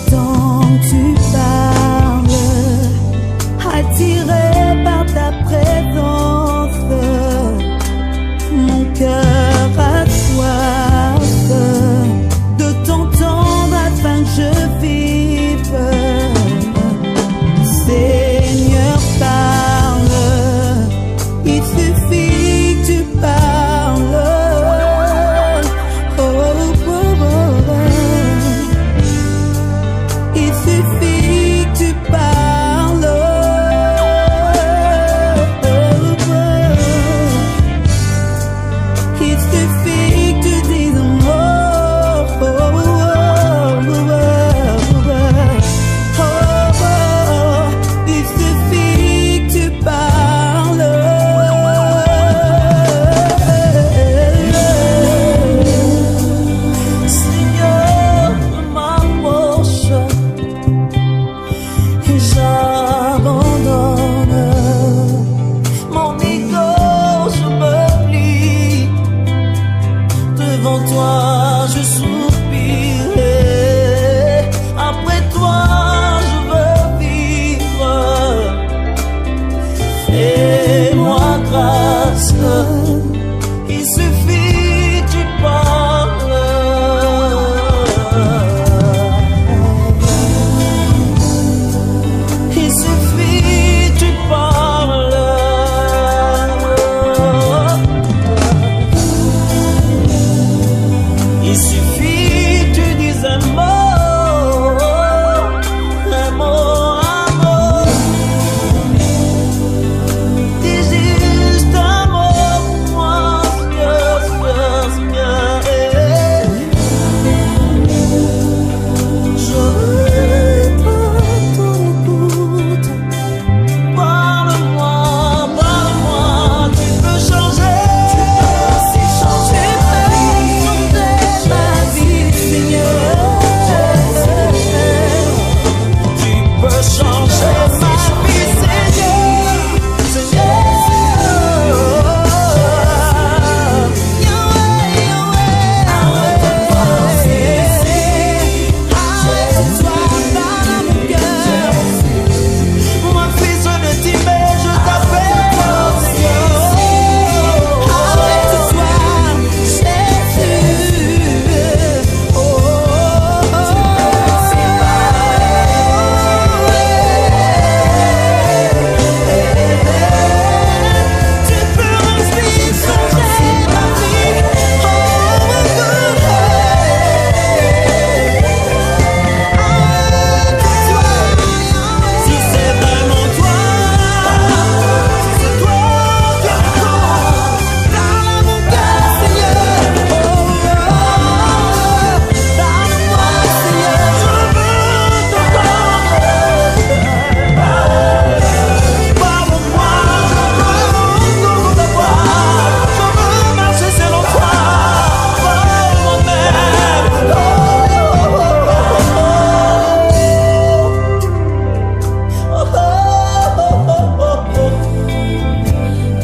Tant que tu parles, attiré par ta présence, mon cœur a soif de t'entendre afin que je vive. Seigneur, parle, il suffit que tu parles. Oh, oh, oh. Il suffit que tu parles. Il suffit que tu dises un mot. Il suffit que tu parles. Seigneur, je m'approche et j'abandonne mon ego, je me plie devant toi, je soupire. Après toi, je veux vivre. Fais-moi grâce, il suffit que tu parles. Il suffit que tu parles. Il suffit que tu dises un mot, un mot, un mot. Dis juste un mot pour moi, Seigneur, Seigneur, Seigneur. Je veux ton écoute. Parle-moi, parle-moi, tu peux changer. Tu peux aussi changer ma vie, Seigneur. Tu peux changer ma vie, Seigneur. Seigneur. Yahweh, Yahweh, arrête-toi dans mon cœur. Mon fils de Tibet, je t'appelle. Arrête-toi, Jésus. Tu peux aussi changer ma vie. Si c'est vraiment toi, si c'est toi qui parles à mon cœur, Seigneur. Parle-moi, Seigneur, je veux t'entendre. Parle-moi, je veux entendre ta voix. Je veux marcher selon toi, par moi-même.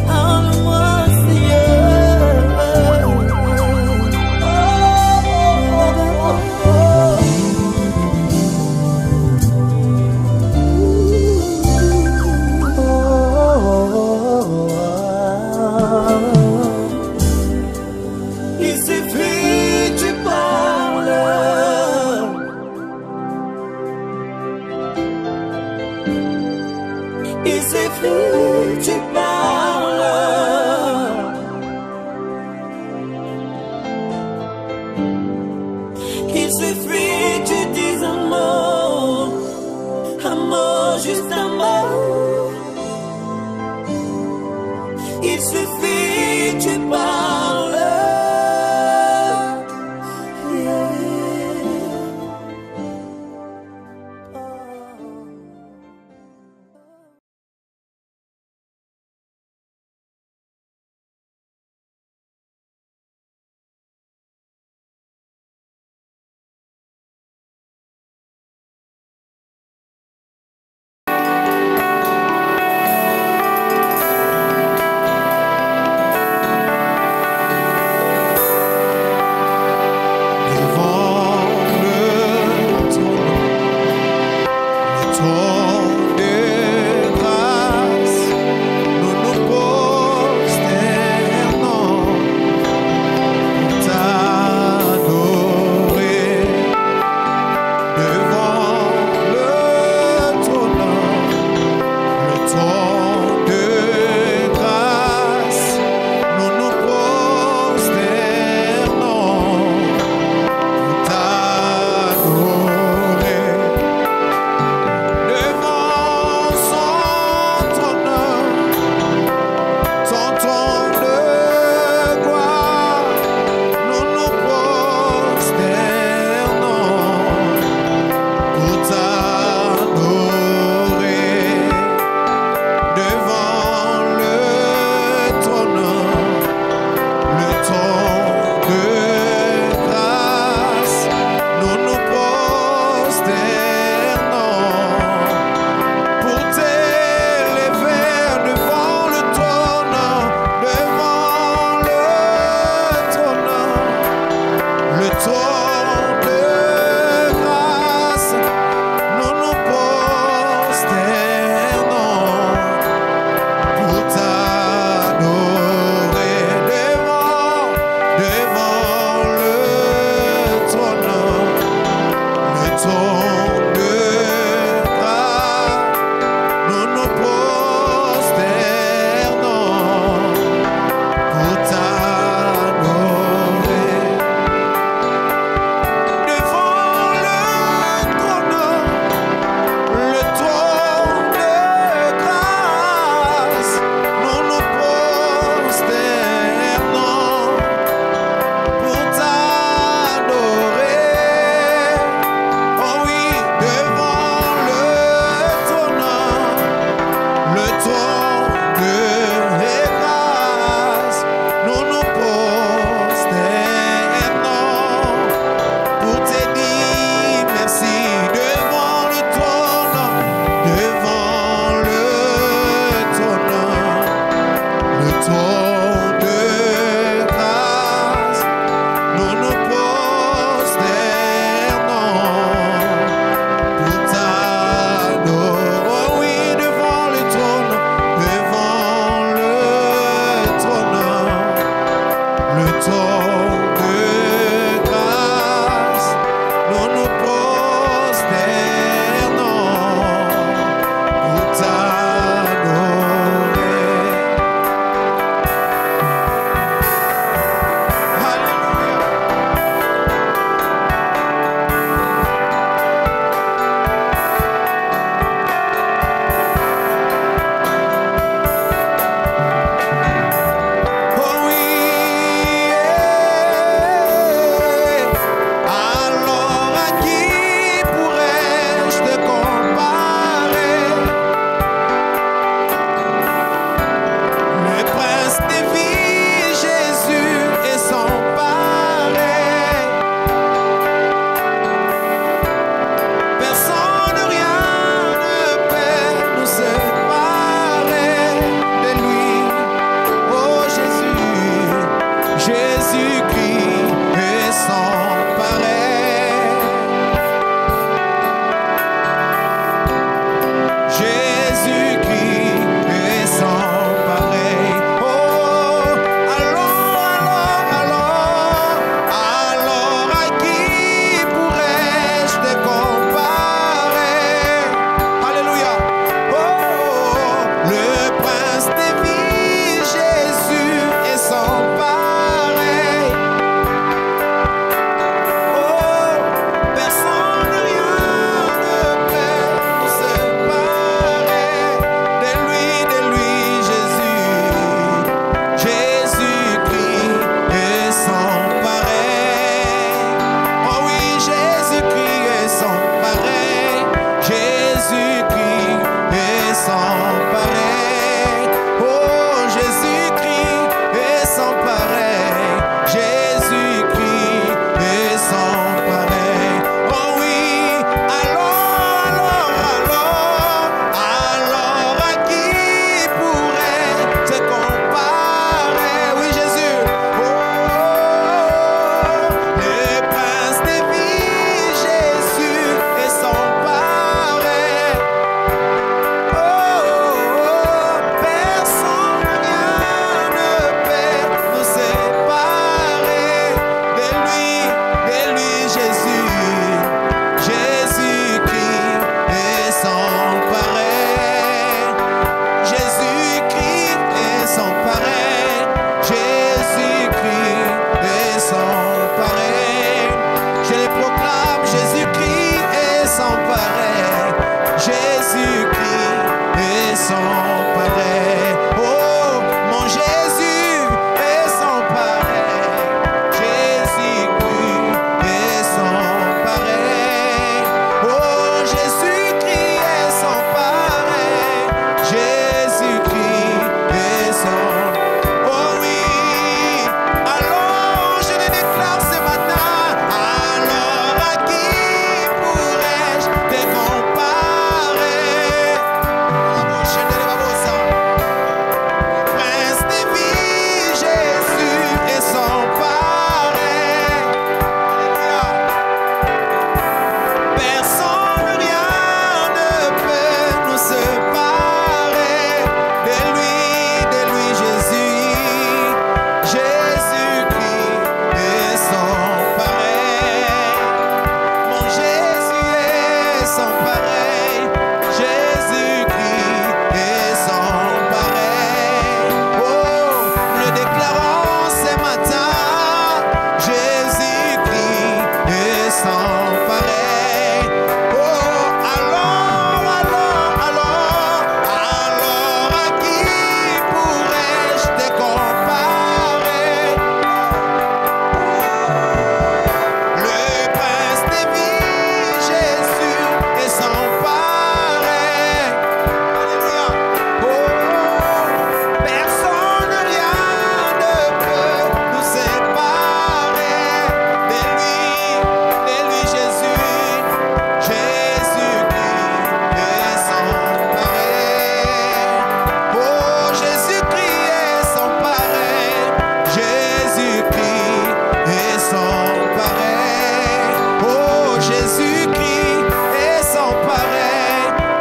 Parle-moi, il suffit que tu parles. Il suffit que tu parles. Il suffit que tu dises un mot, juste un mot. Il suffit que tu parles.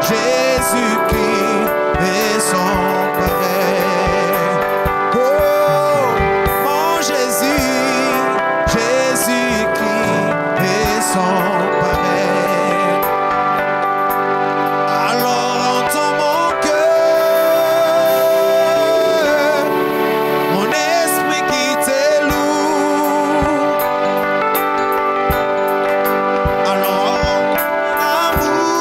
Jésus-Christ est sans pareil. Oh, mon Jésus, Jésus-Christ est sans pareil. Alors entends mon cœur, mon esprit qui t'est lourd. Alors amour,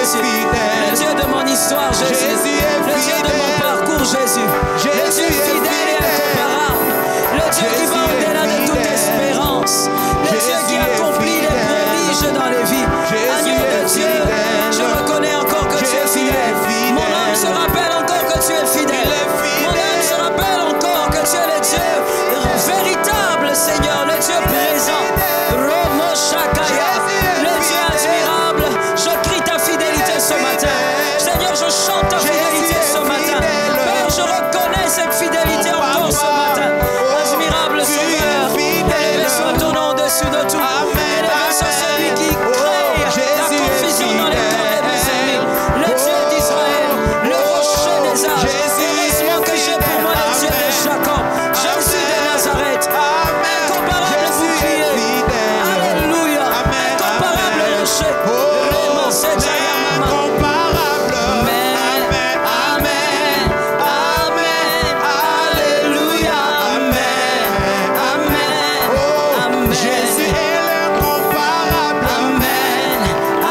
Jésus. Le Dieu de mon histoire, Jésus. Le Dieu de mon parcours, Jésus. Le Dieu fidèle et incomparable. Le Dieu qui va au-delà de toute espérance. Le Dieu qui accomplit les prodiges dans les vies. Agneau de Dieu, je reconnais encore que tu es fidèle. Mon âme se rappelle encore que tu es fidèle. Mon âme se rappelle encore que tu es le Dieu véritable, Seigneur, le Dieu présent. Romo Shakaya, le Dieu admirable. Je crie ta fidélité ce matin. Seigneur, je chante ta fidélité ce matin. Père, je reconnais cette fidélité encore ce matin. Admirable Sauveur, élevé soit ton nom au-dessus de tout. Élevé soit celui qui crée la confusion dans les cœurs de mes ennemis. Le Dieu d'Israël, le rocher des âges. Heureusement que j'ai pour moi le Dieu de Jacob, Jésus de Nazareth. Incomparable bouclier. Alléluia. Incomparable rocher. Vraiment, c'est incomparable. Amen. Amen. Amen. Alléluia. Amen. Amen. Amen. Jésus est l'incomparable. Amen.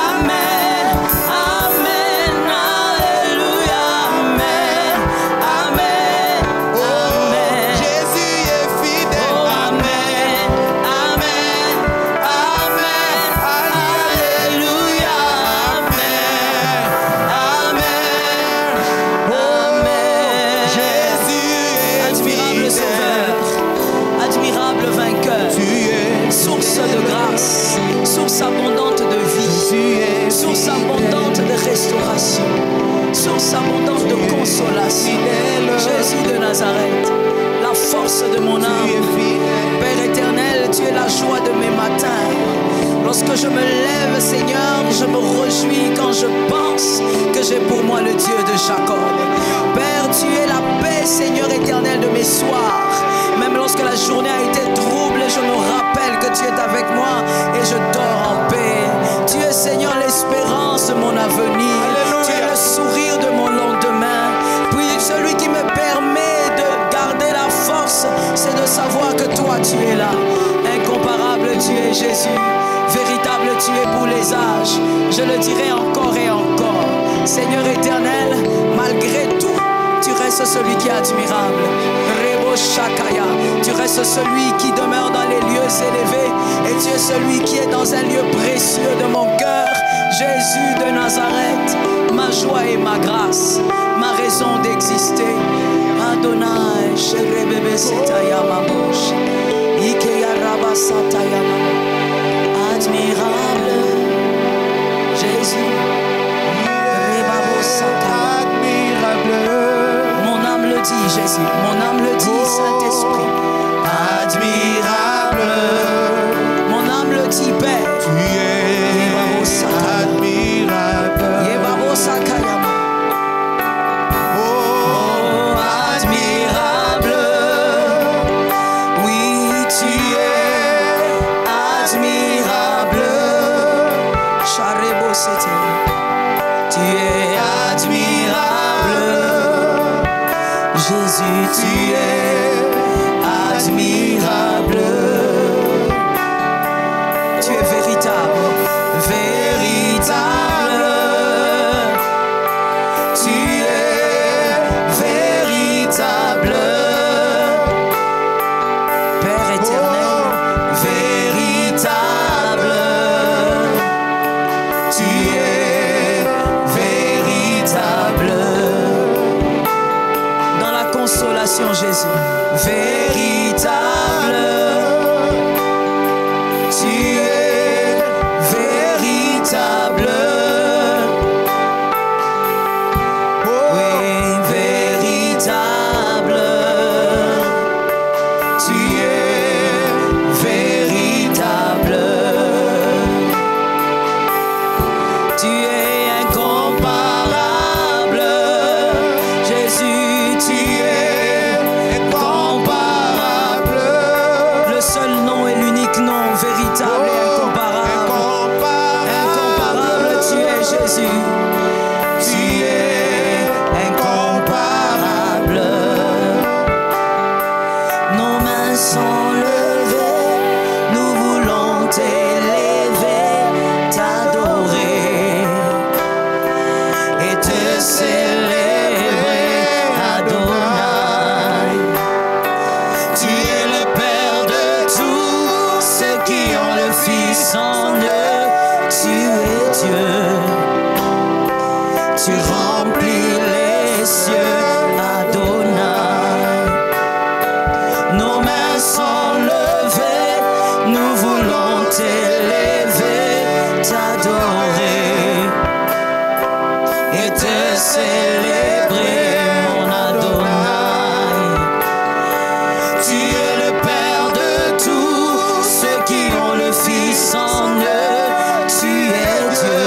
Amen. Amen. Alléluia. Amen. Amen. Amen. Jésus est fidèle. Oh, amen. Amen. Amen. Alléluia. Amen. Amen. Jésus est Admirable Sauveur, admirable vainqueur, Tu es, source de grâce, source abondante de vie, source abondante de restauration, source abondante de consolation. Jésus de Nazareth, la force de mon âme. Père éternel, tu es la joie de mes matins. Lorsque je me lève, Seigneur, je me réjouis quand je pense que j'ai pour moi le Dieu de Jacob. Père, tu es la paix, Seigneur éternel, de mes soirs. Même lorsque la journée a été trouble, je me rappelle que tu es avec moi et je dors en paix. Tu es, Seigneur, l'espérance de mon avenir. Tu es le sourire de mon lendemain. Puis celui qui me permet de garder la force, c'est de savoir que toi, tu es là. Incomparable, tu es Jésus. Véritable, tu es pour les âges. Je le dirai encore et encore. Seigneur éternel, malgré tout, tu restes celui qui est admirable. Rebo Shakaya, tu restes celui qui demeure dans les lieux élevés. Et tu es celui qui est dans un lieu précieux de mon cœur. Jésus de Nazareth, ma joie et ma grâce, ma raison d'exister. Adonai, Sherebebe Setaya Mamosh, Ikeya Rabba Sataya Mamosh. Admirable Jésus, Rebabo Sataya. admirable. Mon âme le dit, Jésus. Mon âme le dit, Saint-Esprit. Admirable. Mon âme le dit, Père. Tu es admirable. Yebabo Sakayama. Oh, admirable. Oui, tu es admirable. Charebo Sete. Tu es admirable. Jésus, tu es admirable. Tu es véritable, véritable. Tu es véritable. Père éternel, véritable. Tu es véritable. Dans la consolation, Jésus, véritable. Tu es véritable. tu remplis les cieux, Adonai. Nos mains sont levées, nous voulons t'élever, t'adorer et te célébrer, mon Adonai. Tu es le Père de tous ceux qui ont le Fils en eux, tu es Dieu.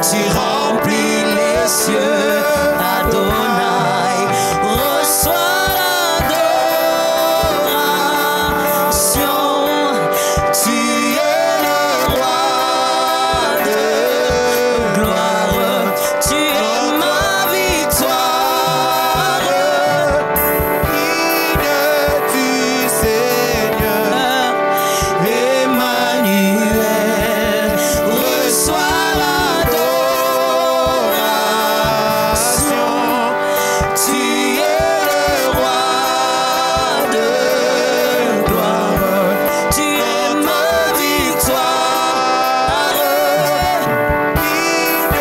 Tu remplis les cieux, Adonai. Reçois l'adoration. Tu es le roi de gloire. Tu es ma victoire. Digne du Seigneur, Emmanuel, reçois l'adoration. Tu es le roi de gloire. Tu es ma victoire. digne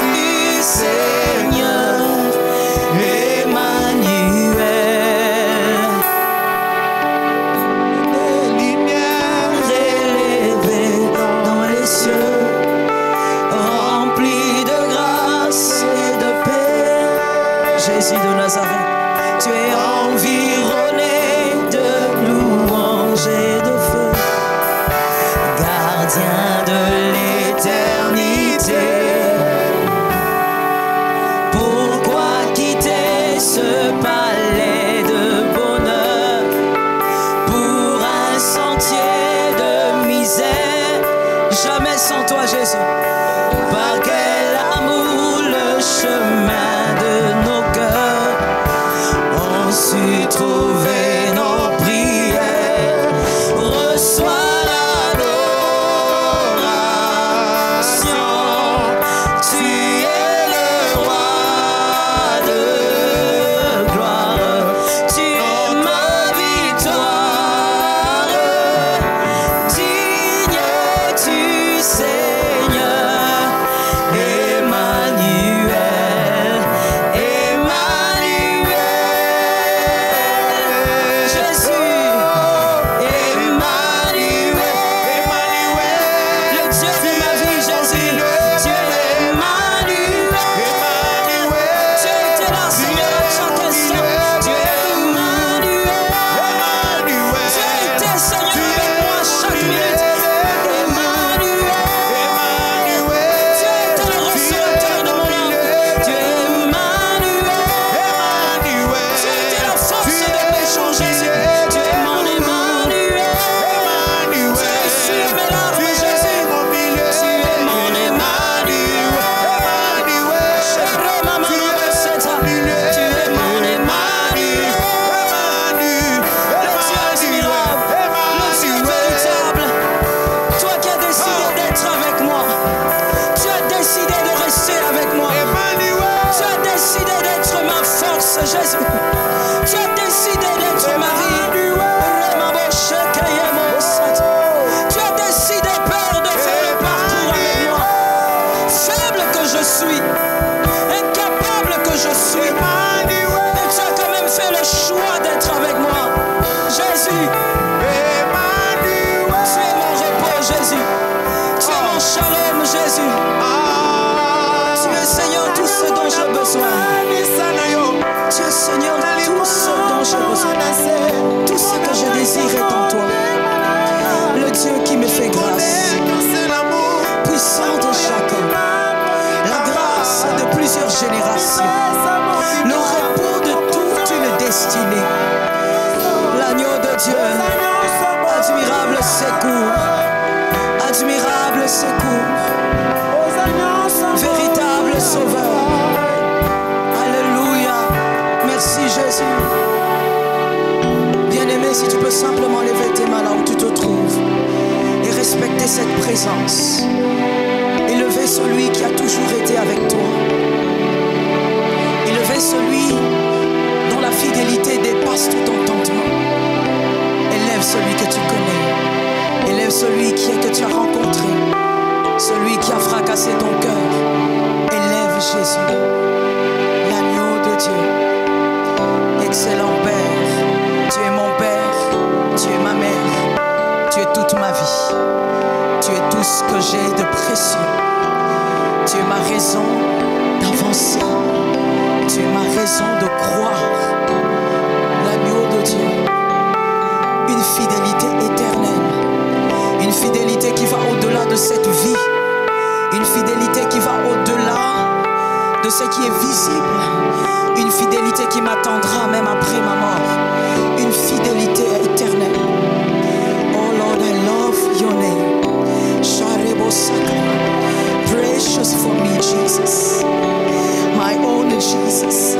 Du Seigneur, Emmanuel. des lumières, Élevé dans les cieux, rempli de grâce et de paix. Jésus de Nazareth, tu es environné de louanges et de feu, gardien de l'éternité. Pourquoi quitter ce palais de bonheur pour un sentier de misère? Jamais sans toi, Jésus. Par quel amour le chemin de nos cœurs ont su trouver nos prières. Reçois l'adoration. Tu es le roi de gloire. Tu es ma victoire. Digne du Seigneur, Emmanuel, Emmanuel. Jésus, Emmanuel, le Dieu de ma vie, Jésus. Tu es Emmanuel. Tu as été là, Seigneur, à chaque instant. Tu es Emmanuel. Tu as été, Seigneur, avec moi à chaque minute. Emmanuel. Tu as été le restaurateur de mon âme. Tu es Emmanuel. Tu as été la force de mes jours, Jésus. Tu es mon Emmanuel. Tu as essuyé mes larmes, Jésus. Tu es mon Emmanuel. Chérie, maman, tu es mon Emmanuel. Le Dieu admirable, le Dieu véritable. Toi qui as décidé d'être avec moi. Tu as décidé de rester avec moi. Tu as décidé d'être ma force, Jésus. Tu as décidé d'être ma vie. Tu as décidé, Père, de faire le parcours avec moi. Faible que je suis, incapable que je suis, mais tu as quand même fait le choix d'être avec moi. Jésus, tu es mon repos, Jésus. Tu es mon shalom, Jésus. Tu es, Seigneur, tout ce dont j'ai besoin. Tu es, Seigneur, tout ce dont j'ai besoin. Tout ce que je désire est en toi. Le Dieu qui me fait grâce, puissant de Jacob, la grâce de plusieurs générations, le repos de toute une destinée, l'agneau de Dieu, admirable secours, admirable secours, véritable sauveur. Alléluia, merci Jésus. Bien-aimé, si tu peux simplement lever tes mains là où tu te trouves et respecter cette présence. Élever celui qui a toujours été avec toi. Élever celui dont la fidélité dépasse tout entendement. Élève celui que tu connais. Élève celui que tu as rencontré. Celui qui a fracassé ton cœur. Jésus, l'agneau de Dieu. Excellent Père, tu es mon Père, tu es ma mère, tu es toute ma vie. Tu es tout ce que j'ai de précieux. Tu es ma raison d'avancer. Tu es ma raison de croire. L'agneau de Dieu. Une fidélité éternelle. Une fidélité qui va au-delà de cette vie. Une fidélité qui va au-delà de ce qui est visible. Une fidélité qui m'attendra même après ma mort. Une fidélité éternelle. Oh Lord, I love your name. Precious for me, Jesus. My own Jesus.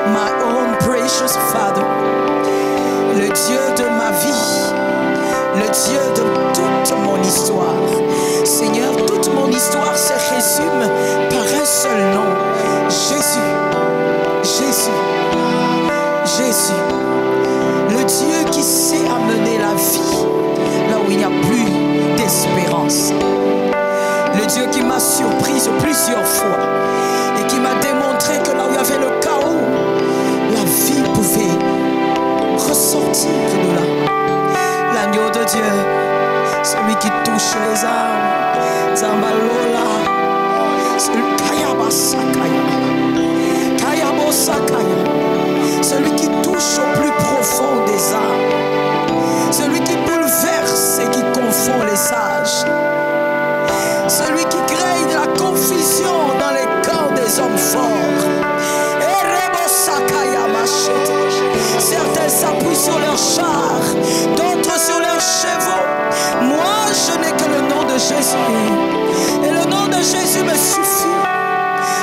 My own precious Father. Le Dieu de ma vie. Le Dieu de toute mon histoire. Seigneur, toute mon histoire se résume par un seul nom. Jésus. Jésus. Jésus. Le Dieu qui sait amener la vie là où il n'y a plus d'espérance. Le Dieu qui m'a surprise plusieurs fois et qui m'a démontré que là où il y avait le chaos, la vie pouvait ressortir de là. L'agneau de Dieu, celui qui touche les âmes, Zambalola, celui celui qui touche au plus profond des âmes, celui qui bouleverse et qui confond les sages, celui qui crée de la confusion dans les camps des hommes forts. Certains s'appuient sur leurs chars, d'autres sur leurs chevaux. Moi, je n'ai que le nom de Jésus. Et le nom de Jésus me suffit.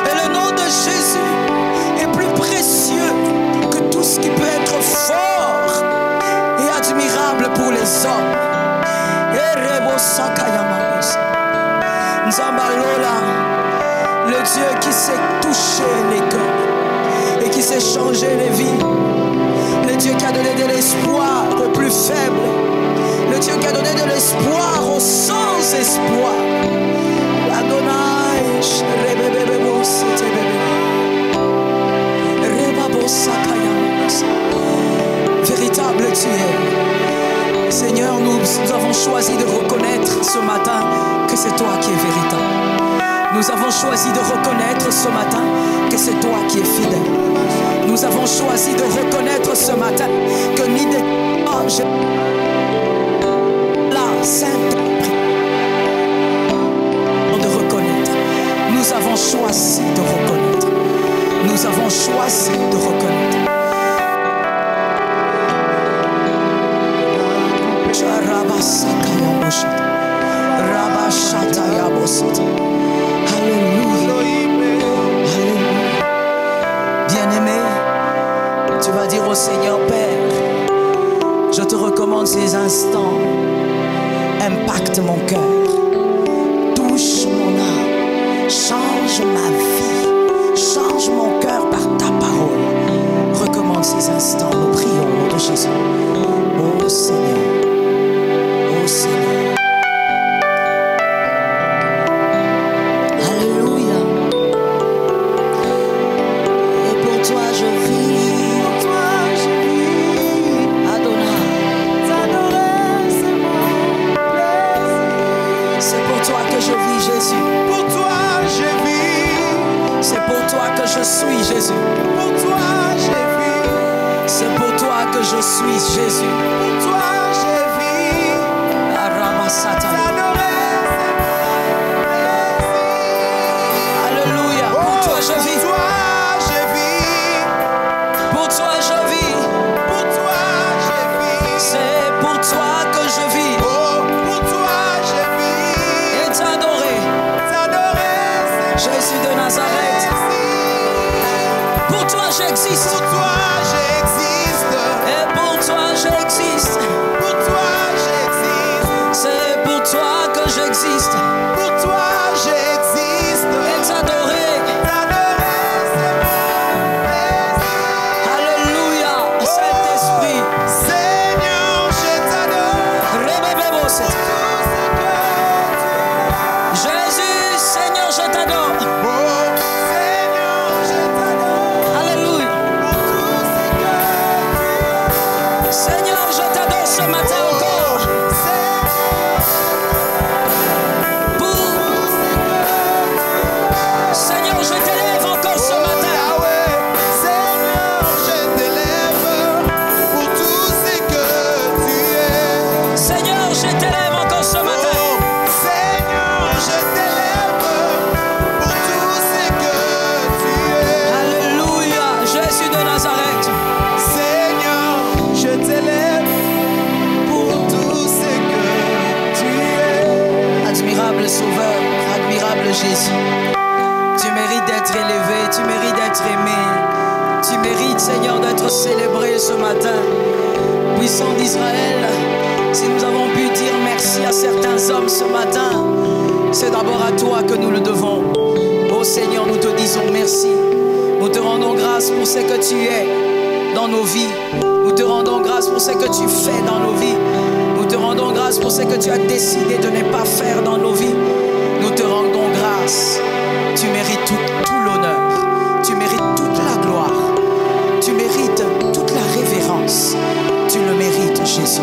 Et le nom de Jésus est plus précieux que tout ce qui peut être fort et admirable pour les hommes. Nzambalola, le Dieu qui sait toucher les cœurs et qui sait changer les vies. Le Dieu qui a donné de l'espoir aux plus faibles. Le Dieu qui a donné de l'espoir aux sans espoir. Adonai, véritable tu es. Seigneur, nous avons choisi de reconnaître ce matin que c'est toi qui es véritable. Nous avons choisi de reconnaître ce matin que c'est toi qui es fidèle. Nous avons choisi de reconnaître ce matin que ni des anges, la sainte, de reconnaître. Nous avons choisi de reconnaître. Nous avons choisi de reconnaître. Alléluia. Bien-aimé, tu vas dire au Seigneur, Père, je te recommande ces instants. Impacte mon cœur. Touche mon âme. Change ma vie. Change mon cœur par ta parole. Recommande ces instants. Nous prions au nom de Jésus. Oh Seigneur. Oh Seigneur. Alléluia. Et pour toi je vis. Pour toi je vis. Adonai. T'adorer c'est mon plaisir. C'est pour toi que je vis, Jésus. Pour toi je vis. C'est pour toi que je suis, Jésus. Pour toi je vis. C'est pour toi que je suis, Jésus. Pour toi je vis. Arabasata. T'adorer c'est mon plaisir. Alléluia. Pour toi je vis. Pour toi je vis. Pour toi je vis. Pour toi je vis. C'est pour toi que je vis. Oh, pour toi je vis. Et t'adorer. T'adorer c'est Jésus de Nazareth. Pour toi j'existe. pour toi j'existe. Et pour toi j'existe. Pour toi j'existe. C'est pour toi que j'existe. Pour toi j'existe. Et t'adorer. T'adorer c'est mon plaisir. Alléluia. Saint-Esprit. Seigneur, je t'adore. Rebebebo, Tout c'est- ce que tu Jésus, Seigneur, je t'adore. es. Oh, Jésus. Tu mérites d'être élevé, tu mérites d'être aimé. Tu mérites, Seigneur, d'être célébré ce matin. Puissant d'Israël, si nous avons pu dire merci à certains hommes ce matin, c'est d'abord à toi que nous le devons. Oh Seigneur, nous te disons merci. Nous te rendons grâce pour ce que tu es dans nos vies. Nous te rendons grâce pour ce que tu fais dans nos vies. Nous te rendons grâce pour ce que tu as décidé de ne pas faire dans nos vies. Nous te rendons grâce. Tu mérites tout l'honneur. Tu mérites toute la gloire. Tu mérites toute la révérence. Tu le mérites, Jésus.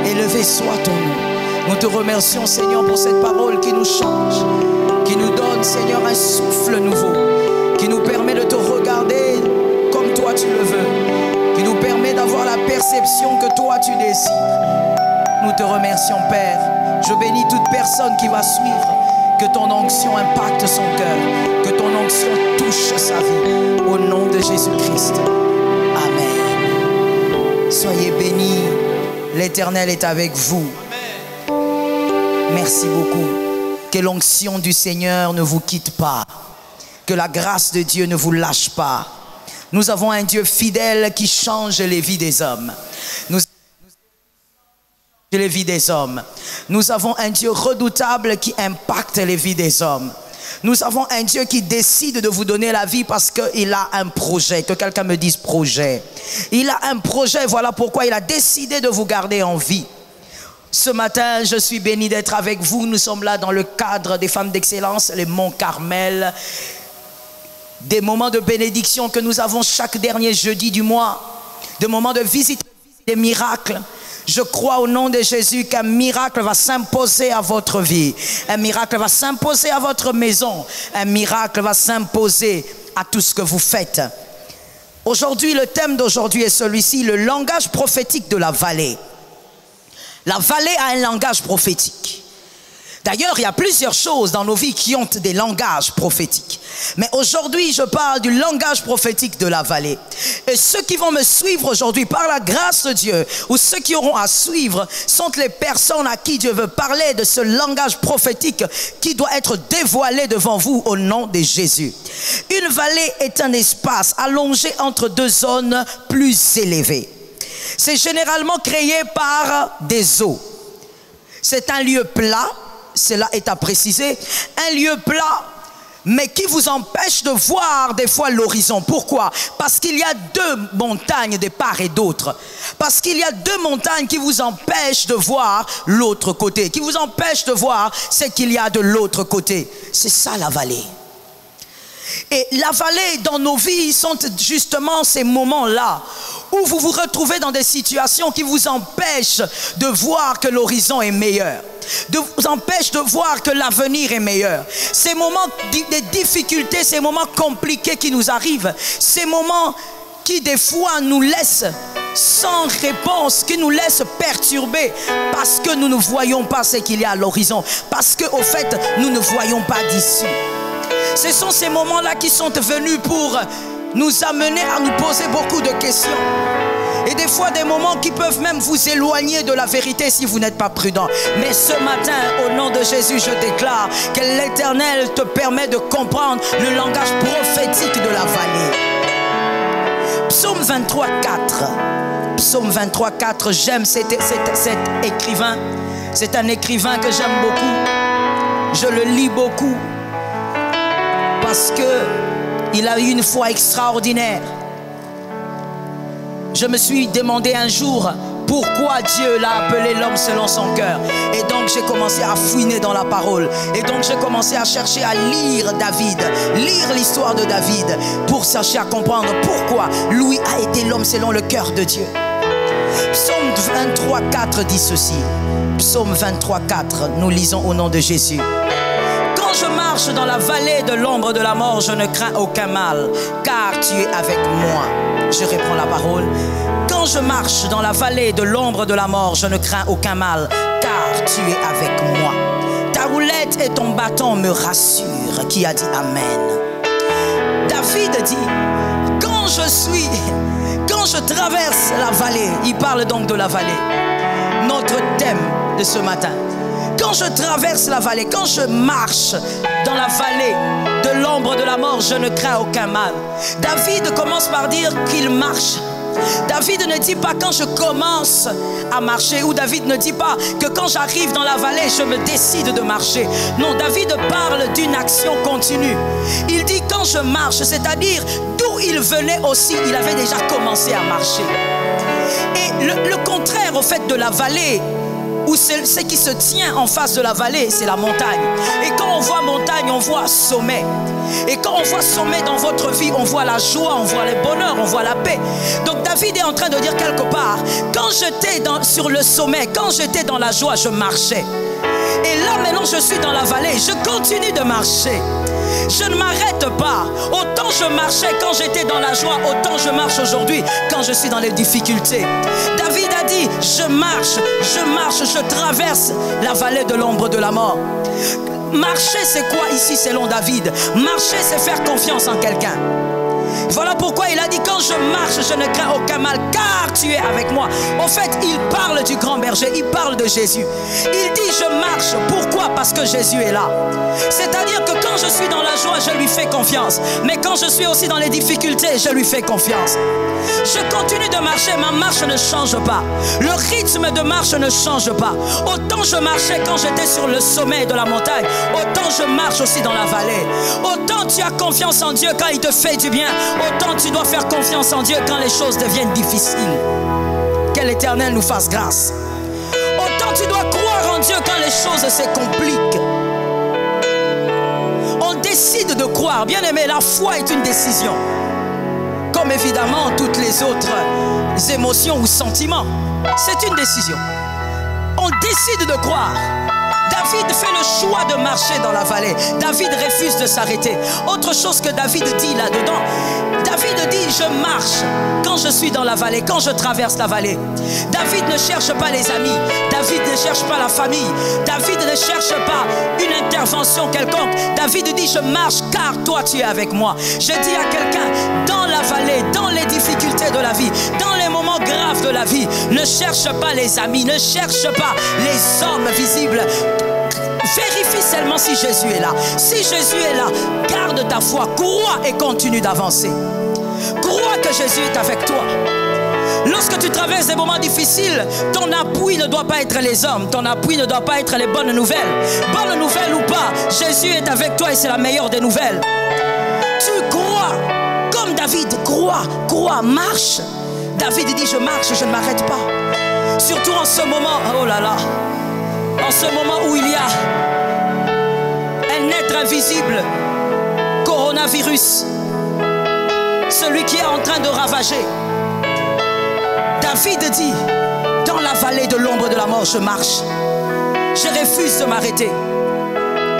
Élevé soit ton nom. Nous te remercions, Seigneur, pour cette parole qui nous change, qui nous donne, Seigneur, un souffle nouveau, qui nous permet de te regarder comme toi tu le veux, qui nous permet d'avoir la perception que toi tu désires. Nous te remercions, Père. Je bénis toute personne qui va suivre. Que ton onction impacte son cœur. Que ton onction touche sa vie. Au nom de Jésus-Christ. Amen. Soyez bénis. L'Éternel est avec vous. Merci beaucoup. Que l'onction du Seigneur ne vous quitte pas. Que la grâce de Dieu ne vous lâche pas. Nous avons un Dieu fidèle qui change les vies des hommes. Les vies des hommes. Nous avons un Dieu redoutable qui impacte les vies des hommes. Nous avons un Dieu qui décide de vous donner la vie parce qu'il a un projet. Que quelqu'un me dise projet. Il a un projet, voilà pourquoi il a décidé de vous garder en vie. Ce matin, je suis béni d'être avec vous. Nous sommes là dans le cadre des femmes d'excellence, les Monts Carmel. Des moments de bénédiction que nous avons chaque dernier jeudi du mois. Des moments de visite, des miracles. Je crois au nom de Jésus qu'un miracle va s'imposer à votre vie. Un miracle va s'imposer à votre maison. Un miracle va s'imposer à tout ce que vous faites. Aujourd'hui, le thème d'aujourd'hui est celui-ci, le langage prophétique de la vallée. La vallée a un langage prophétique. D'ailleurs, il y a plusieurs choses dans nos vies qui ont des langages prophétiques. Mais aujourd'hui, je parle du langage prophétique de la vallée. Et ceux qui vont me suivre aujourd'hui, par la grâce de Dieu, ou ceux qui auront à suivre, sont les personnes à qui Dieu veut parler de ce langage prophétique qui doit être dévoilé devant vous au nom de Jésus. Une vallée est un espace allongé entre deux zones plus élevées. C'est généralement créé par des eaux. C'est un lieu plat. Cela est à préciser, un lieu plat, mais qui vous empêche de voir des fois l'horizon. Pourquoi? Parce qu'il y a deux montagnes de part et d'autre. Parce qu'il y a deux montagnes qui vous empêchent de voir l'autre côté, qui vous empêchent de voir ce qu'il y a de l'autre côté. C'est ça la vallée. Et la vallée dans nos vies sont justement ces moments-là où vous vous retrouvez dans des situations qui vous empêchent de voir que l'horizon est meilleur, de vous empêchent de voir que l'avenir est meilleur. Ces moments de difficultés, ces moments compliqués qui nous arrivent, ces moments qui des fois nous laissent sans réponse, qui nous laissent perturbés parce que nous ne voyons pas ce qu'il y a à l'horizon, parce qu'au fait nous ne voyons pas d'issue. Ce sont ces moments-là qui sont venus pour nous amener à nous poser beaucoup de questions. Et des fois des moments qui peuvent même vous éloigner de la vérité si vous n'êtes pas prudent. Mais ce matin, au nom de Jésus, je déclare que l'Éternel te permet de comprendre le langage prophétique de la vallée. Psaume 23, 4. Psaume 23, 4, j'aime cet écrivain. C'est un écrivain que j'aime beaucoup. Je le lis beaucoup. Parce qu'il a eu une foi extraordinaire. Je me suis demandé un jour pourquoi Dieu l'a appelé l'homme selon son cœur. Et donc j'ai commencé à fouiner dans la parole. Et donc j'ai commencé à chercher à lire David, lire l'histoire de David, pour chercher à comprendre pourquoi lui a été l'homme selon le cœur de Dieu. Psaume 23, 4 dit ceci. Psaume 23, 4, nous lisons au nom de Jésus. Quand je marche dans la vallée de l'ombre de la mort, je ne crains aucun mal, car tu es avec moi. Je reprends la parole. Quand je marche dans la vallée de l'ombre de la mort, je ne crains aucun mal, car tu es avec moi. Ta roulette et ton bâton me rassurent. Qui a dit Amen? David dit, quand je traverse la vallée, il parle donc de la vallée. Notre thème de ce matin. Quand je traverse la vallée, quand je marche dans la vallée de l'ombre de la mort, je ne crains aucun mal. David commence par dire qu'il marche. David ne dit pas quand je commence à marcher, ou David ne dit pas que quand j'arrive dans la vallée, je me décide de marcher. Non, David parle d'une action continue. Il dit quand je marche, c'est-à-dire d'où il venait aussi, il avait déjà commencé à marcher. Et le contraire au fait de la vallée, ou ce qui se tient en face de la vallée, c'est la montagne. Et quand on voit montagne, on voit sommet. Et quand on voit sommet dans votre vie, on voit la joie, on voit le bonheur, on voit la paix. Donc David est en train de dire quelque part, quand j'étais sur le sommet, quand j'étais dans la joie, je marchais. Et là maintenant je suis dans la vallée, je continue de marcher. Je ne m'arrête pas. Autant je marchais quand j'étais dans la joie, autant je marche aujourd'hui quand je suis dans les difficultés. David a dit, je marche, je traverse la vallée de l'ombre de la mort. Marcher, c'est quoi ici selon David? Marcher, c'est faire confiance en quelqu'un. Voilà pourquoi il a dit, quand je marche, je ne crains aucun mal, car tu es avec moi. En fait, il parle du grand berger, il parle de Jésus. Il dit, je marche. Pourquoi? Parce que Jésus est là. C'est-à-dire que quand je suis dans la joie, je lui fais confiance. Mais quand je suis aussi dans les difficultés, je lui fais confiance. Je continue de marcher, ma marche ne change pas. Le rythme de marche ne change pas. Autant je marchais quand j'étais sur le sommet de la montagne, autant je marche aussi dans la vallée. Autant tu as confiance en Dieu quand il te fait du bien, autant tu dois faire confiance en Dieu quand les choses deviennent difficiles. Que l'Éternel nous fasse grâce. Autant tu dois croire en Dieu quand les choses se compliquent. On décide de croire. Bien aimé, la foi est une décision. Comme évidemment toutes les autres émotions ou sentiments. C'est une décision. On décide de croire. David fait le choix de marcher dans la vallée. David refuse de s'arrêter. Autre chose que David dit là-dedans. David dit, je marche quand je suis dans la vallée, quand je traverse la vallée. David ne cherche pas les amis. David ne cherche pas la famille. David ne cherche pas une intervention quelconque. David dit, je marche car toi tu es avec moi. Je dis à quelqu'un, dans la vallée, dans les difficultés de la vie, dans les moments graves de la vie, ne cherche pas les amis, ne cherche pas les hommes visibles. Vérifie seulement si Jésus est là. Si Jésus est là, garde ta foi, crois et continue d'avancer. Crois que Jésus est avec toi. Lorsque tu traverses des moments difficiles, ton appui ne doit pas être les hommes, ton appui ne doit pas être les bonnes nouvelles. Bonnes nouvelles ou pas, Jésus est avec toi et c'est la meilleure des nouvelles. Tu crois, comme David, crois, marche. David dit, je marche, je ne m'arrête pas. Surtout en ce moment, oh là là, en ce moment où il y a un être invisible, coronavirus, celui qui est en train de ravager. David dit, dans la vallée de l'ombre de la mort, je marche. Je refuse de m'arrêter.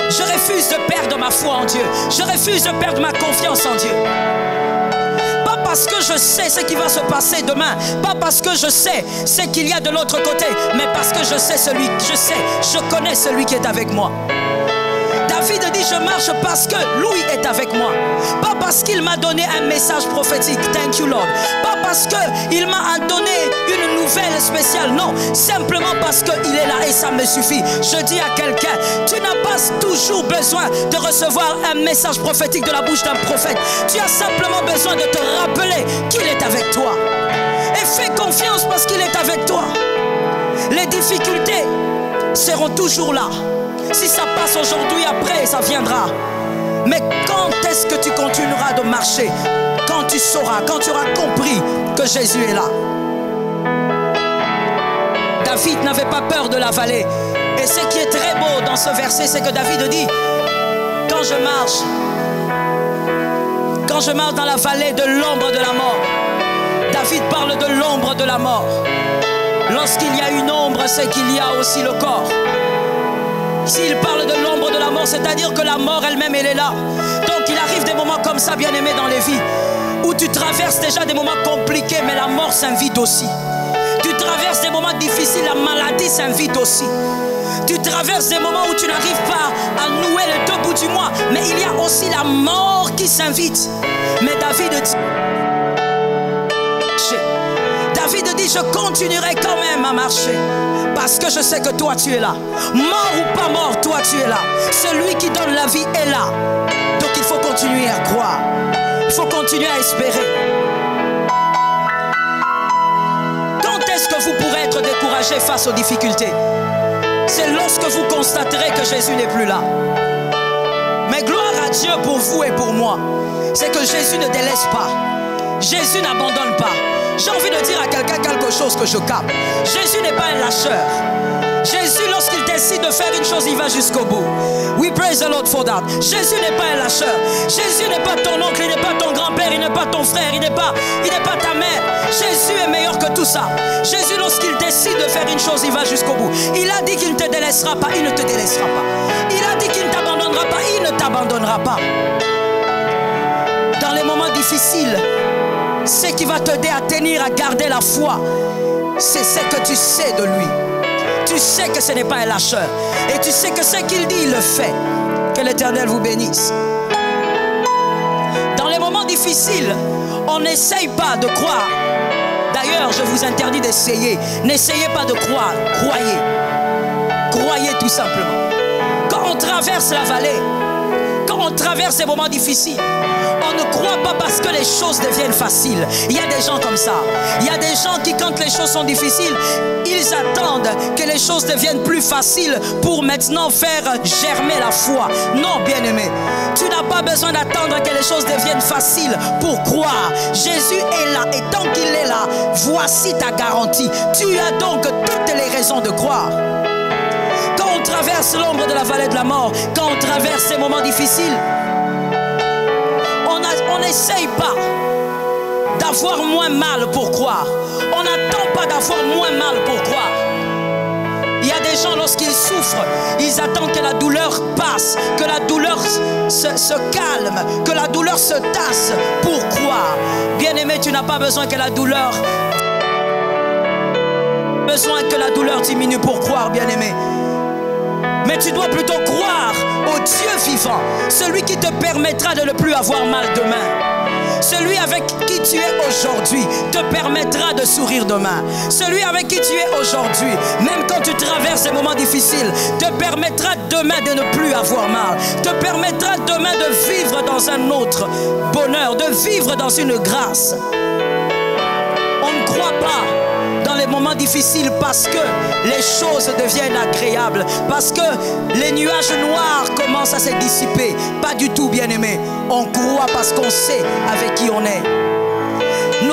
Je refuse de perdre ma foi en Dieu. Je refuse de perdre ma confiance en Dieu. Pas parce que je sais ce qui va se passer demain. Pas parce que je sais ce qu'il y a de l'autre côté. Mais parce que je connais celui qui est avec moi. David dit, je marche parce que lui est avec moi. Pas parce qu'il m'a donné un message prophétique. Thank you Lord. Pas parce qu'il m'a donné une nouvelle spéciale. Non, simplement parce qu'il est là et ça me suffit. Je dis à quelqu'un, tu n'as pas toujours besoin de recevoir un message prophétique de la bouche d'un prophète. Tu as simplement besoin de te rappeler qu'il est avec toi. Et fais confiance parce qu'il est avec toi. Les difficultés seront toujours là. Si ça passe aujourd'hui, après, ça viendra. Mais quand est-ce que tu continueras de marcher? Quand tu sauras, quand tu auras compris que Jésus est là. David n'avait pas peur de la vallée. Et ce qui est très beau dans ce verset, c'est que David dit, quand je marche dans la vallée de l'ombre de la mort. David parle de l'ombre de la mort. Lorsqu'il y a une ombre, c'est qu'il y a aussi le corps. S'il parle de l'ombre de la mort, c'est-à-dire que la mort elle-même, elle est là. Donc il arrive des moments comme ça, bien aimé, dans les vies, où tu traverses déjà des moments compliqués, mais la mort s'invite aussi. Tu traverses des moments difficiles, la maladie s'invite aussi. Tu traverses des moments où tu n'arrives pas à nouer les deux bouts du mois, mais il y a aussi la mort qui s'invite. Mais David David dit, je continuerai quand même à marcher. Parce que je sais que toi tu es là. Mort ou pas mort, toi tu es là. Celui qui donne la vie est là. Donc il faut continuer à croire. Il faut continuer à espérer. Quand est-ce que vous pourrez être découragé face aux difficultés? C'est lorsque vous constaterez que Jésus n'est plus là. Mais gloire à Dieu pour vous et pour moi. C'est que Jésus ne délaisse pas. Jésus n'abandonne pas. J'ai envie de dire à quelqu'un quelque chose que je capte. Jésus n'est pas un lâcheur. Jésus, lorsqu'il décide de faire une chose, il va jusqu'au bout. We praise the Lord for that. Jésus n'est pas un lâcheur. Jésus n'est pas ton oncle, il n'est pas ton grand-père, il n'est pas ton frère, il n'est pas ta mère. Jésus est meilleur que tout ça. Jésus, lorsqu'il décide de faire une chose, il va jusqu'au bout. Il a dit qu'il ne te délaissera pas, il ne te délaissera pas. Il a dit qu'il ne t'abandonnera pas, il ne t'abandonnera pas. Dans les moments difficiles, ce qui va t'aider à tenir, à garder la foi, c'est ce que tu sais de lui. Tu sais que ce n'est pas un lâcheur. Et tu sais que ce qu'il dit, il le fait. Que l'Éternel vous bénisse. Dans les moments difficiles, on n'essaye pas de croire. D'ailleurs, je vous interdis d'essayer. N'essayez pas de croire. Croyez. Croyez tout simplement. Quand on traverse la vallée, quand on traverse ces moments difficiles, on ne croit pas parce que les choses deviennent faciles. Il y a des gens comme ça. Il y a des gens qui, quand les choses sont difficiles, ils attendent que les choses deviennent plus faciles pour maintenant faire germer la foi. Non, bien-aimé, tu n'as pas besoin d'attendre que les choses deviennent faciles pour croire. Jésus est là et tant qu'il est là, voici ta garantie. Tu as donc toutes les raisons de croire. Quand on traverse l'ombre de la vallée de la mort, quand on traverse ces moments difficiles, on n'essaye pas d'avoir moins mal pour croire. On n'attend pas d'avoir moins mal pour croire. Il y a des gens, lorsqu'ils souffrent, ils attendent que la douleur passe, que la douleur se calme, que la douleur se tasse pour croire. Bien-aimé, tu n'as pas besoin que la douleur diminue pour croire, bien-aimé. Mais tu dois plutôt croire au Dieu vivant, celui qui te permettra de ne plus avoir mal demain. Celui avec qui tu es aujourd'hui te permettra de sourire demain. Celui avec qui tu es aujourd'hui, même quand tu traverses des moments difficiles, te permettra demain de ne plus avoir mal. Te permettra demain de vivre dans un autre bonheur, de vivre dans une grâce. On ne croit pas dans les moments difficiles parce que les choses deviennent agréables, parce que les nuages noirs commencent à se dissiper. Pas du tout, bien-aimé. On croit parce qu'on sait avec qui on est.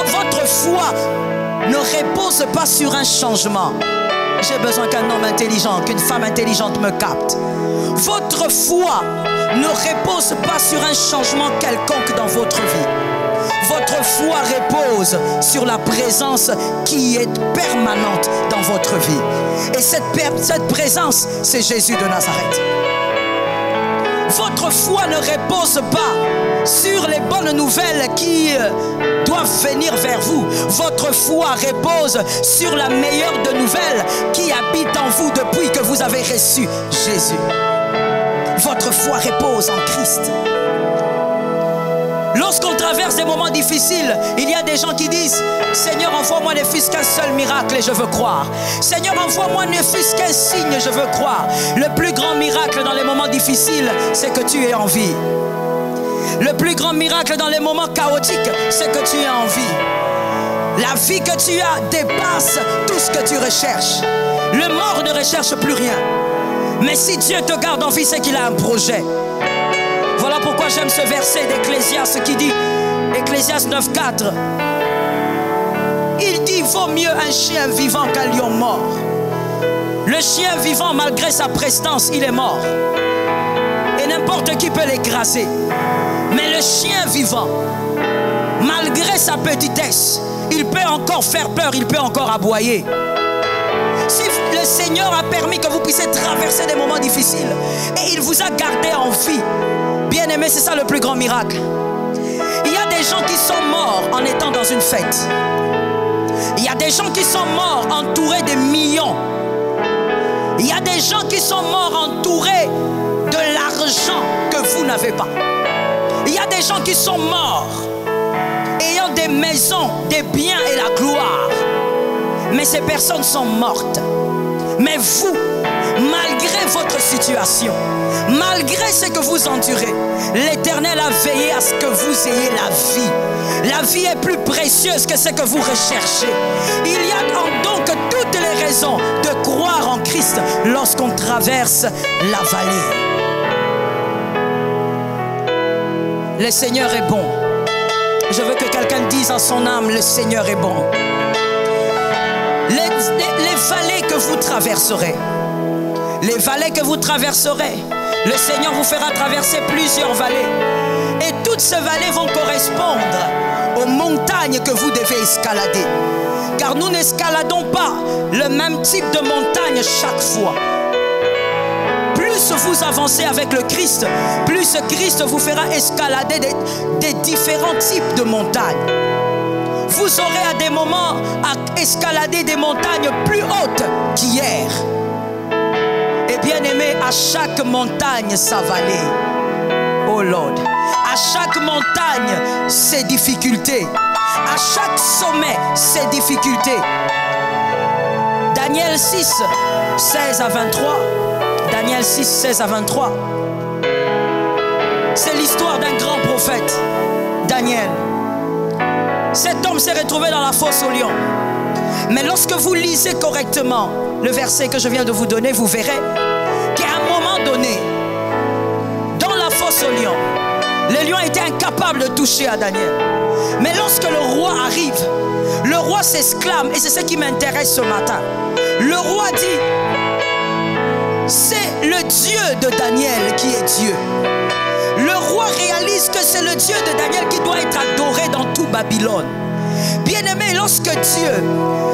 Votre foi ne repose pas sur un changement. J'ai besoin qu'un homme intelligent, qu'une femme intelligente me capte. Votre foi ne repose pas sur un changement quelconque dans votre vie. Votre foi repose sur la présence qui est permanente dans votre vie. Et cette présence, c'est Jésus de Nazareth. Votre foi ne repose pas sur les bonnes nouvelles qui doivent venir vers vous. Votre foi repose sur la meilleure de nouvelles qui habite en vous depuis que vous avez reçu Jésus. Votre foi repose en Christ. Lorsqu'on traverse des moments difficiles, il y a des gens qui disent: Seigneur, envoie-moi ne fût-ce qu'un seul miracle et je veux croire. Seigneur, envoie-moi ne fût-ce qu'un signe, je veux croire. Le plus grand miracle dans les moments difficiles, c'est que tu es en vie. Le plus grand miracle dans les moments chaotiques, c'est que tu es en vie. La vie que tu as dépasse tout ce que tu recherches. Le mort ne recherche plus rien. Mais si Dieu te garde en vie, c'est qu'il a un projet. Voilà pourquoi j'aime ce verset d'Ecclésiaste qui dit, Ecclésiaste 9,4, il dit: vaut mieux un chien vivant qu'un lion mort. Le chien vivant, malgré sa prestance, il est mort. Et n'importe qui peut l'écraser. Mais le chien vivant, malgré sa petitesse, il peut encore faire peur, il peut encore aboyer. Si le Seigneur a permis que vous puissiez traverser des moments difficiles et il vous a gardé en vie, bien-aimé, c'est ça le plus grand miracle. Il y a des gens qui sont morts en étant dans une fête. Il y a des gens qui sont morts entourés de millions. Il y a des gens qui sont morts entourés de l'argent que vous n'avez pas. Il y a des gens qui sont morts ayant des maisons, des biens et la gloire. mais ces personnes sont mortes. Mais vous, malgré votre situation, malgré ce que vous endurez, l'Éternel a veillé à ce que vous ayez la vie. La vie est plus précieuse que ce que vous recherchez. Il y a donc toutes les raisons de croire en Christ lorsqu'on traverse la vallée. Le Seigneur est bon. Je veux que quelqu'un dise en son âme, le Seigneur est bon. Les vallées que vous traverserez, les vallées que vous traverserez, le Seigneur vous fera traverser plusieurs vallées. Et toutes ces vallées vont correspondre aux montagnes que vous devez escalader. Car nous n'escaladons pas le même type de montagne chaque fois. Plus vous avancez avec le Christ, plus Christ vous fera escalader des différents types de montagnes. Vous aurez à des moments à escalader des montagnes plus hautes qu'hier. Et bien aimé, à chaque montagne sa vallée. Oh Lord, à chaque montagne ses difficultés. À chaque sommet ses difficultés. Daniel 6, 16 à 23. Daniel 6, 16 à 23. C'est l'histoire d'un grand prophète, Daniel. Cet homme s'est retrouvé dans la fosse aux lions. Mais lorsque vous lisez correctement le verset que je viens de vous donner, vous verrez qu'à un moment donné, dans la fosse aux lions, les lions étaient incapables de toucher à Daniel. Mais lorsque le roi arrive, le roi s'exclame, et c'est ce qui m'intéresse ce matin. Le roi dit, c'est le Dieu de Daniel qui est Dieu. Le roi réalise que c'est le Dieu de Daniel qui doit être adoré dans tout Babylone. Bien-aimé, lorsque Dieu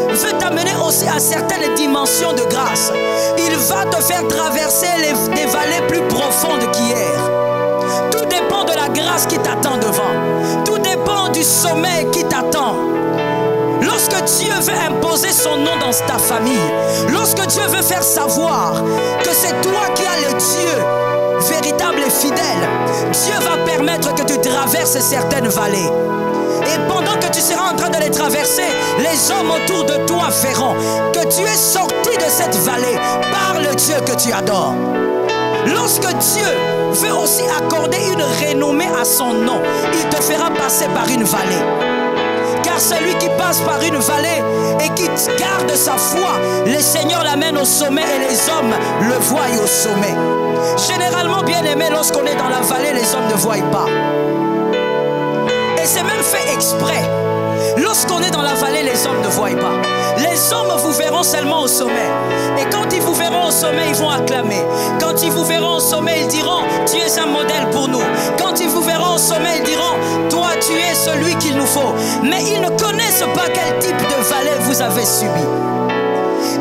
veut t'amener aussi à certaines dimensions de grâce, il va te faire traverser des vallées plus profondes qu'hier. Tout dépend de la grâce qui t'attend devant. Tout dépend du sommet qui t'attend. Lorsque Dieu veut imposer son nom dans ta famille, lorsque Dieu veut faire savoir que c'est toi qui as le Dieu véritable et fidèle, Dieu va permettre que tu traverses certaines vallées. Et pendant que tu seras en train de les traverser, les hommes autour de toi verront que tu es sorti de cette vallée par le Dieu que tu adores. Lorsque Dieu veut aussi accorder une renommée à son nom, il te fera passer par une vallée. Car celui qui passe par une vallée et qui garde sa foi, le Seigneur l'amène au sommet et les hommes le voient au sommet. Généralement, bien aimé, lorsqu'on est dans la vallée, les hommes ne voient pas. Et c'est même fait exprès. Lorsqu'on est dans la vallée, les hommes ne voient pas. Les hommes vous verront seulement au sommet. Et quand ils vous verront au sommet, ils vont acclamer. Quand ils vous verront au sommet, ils diront, tu es un modèle pour nous. Quand ils vous verront au sommet, ils diront, toi, tu es celui qu'il nous faut. Mais ils ne connaissent pas quel type de vallée vous avez subi.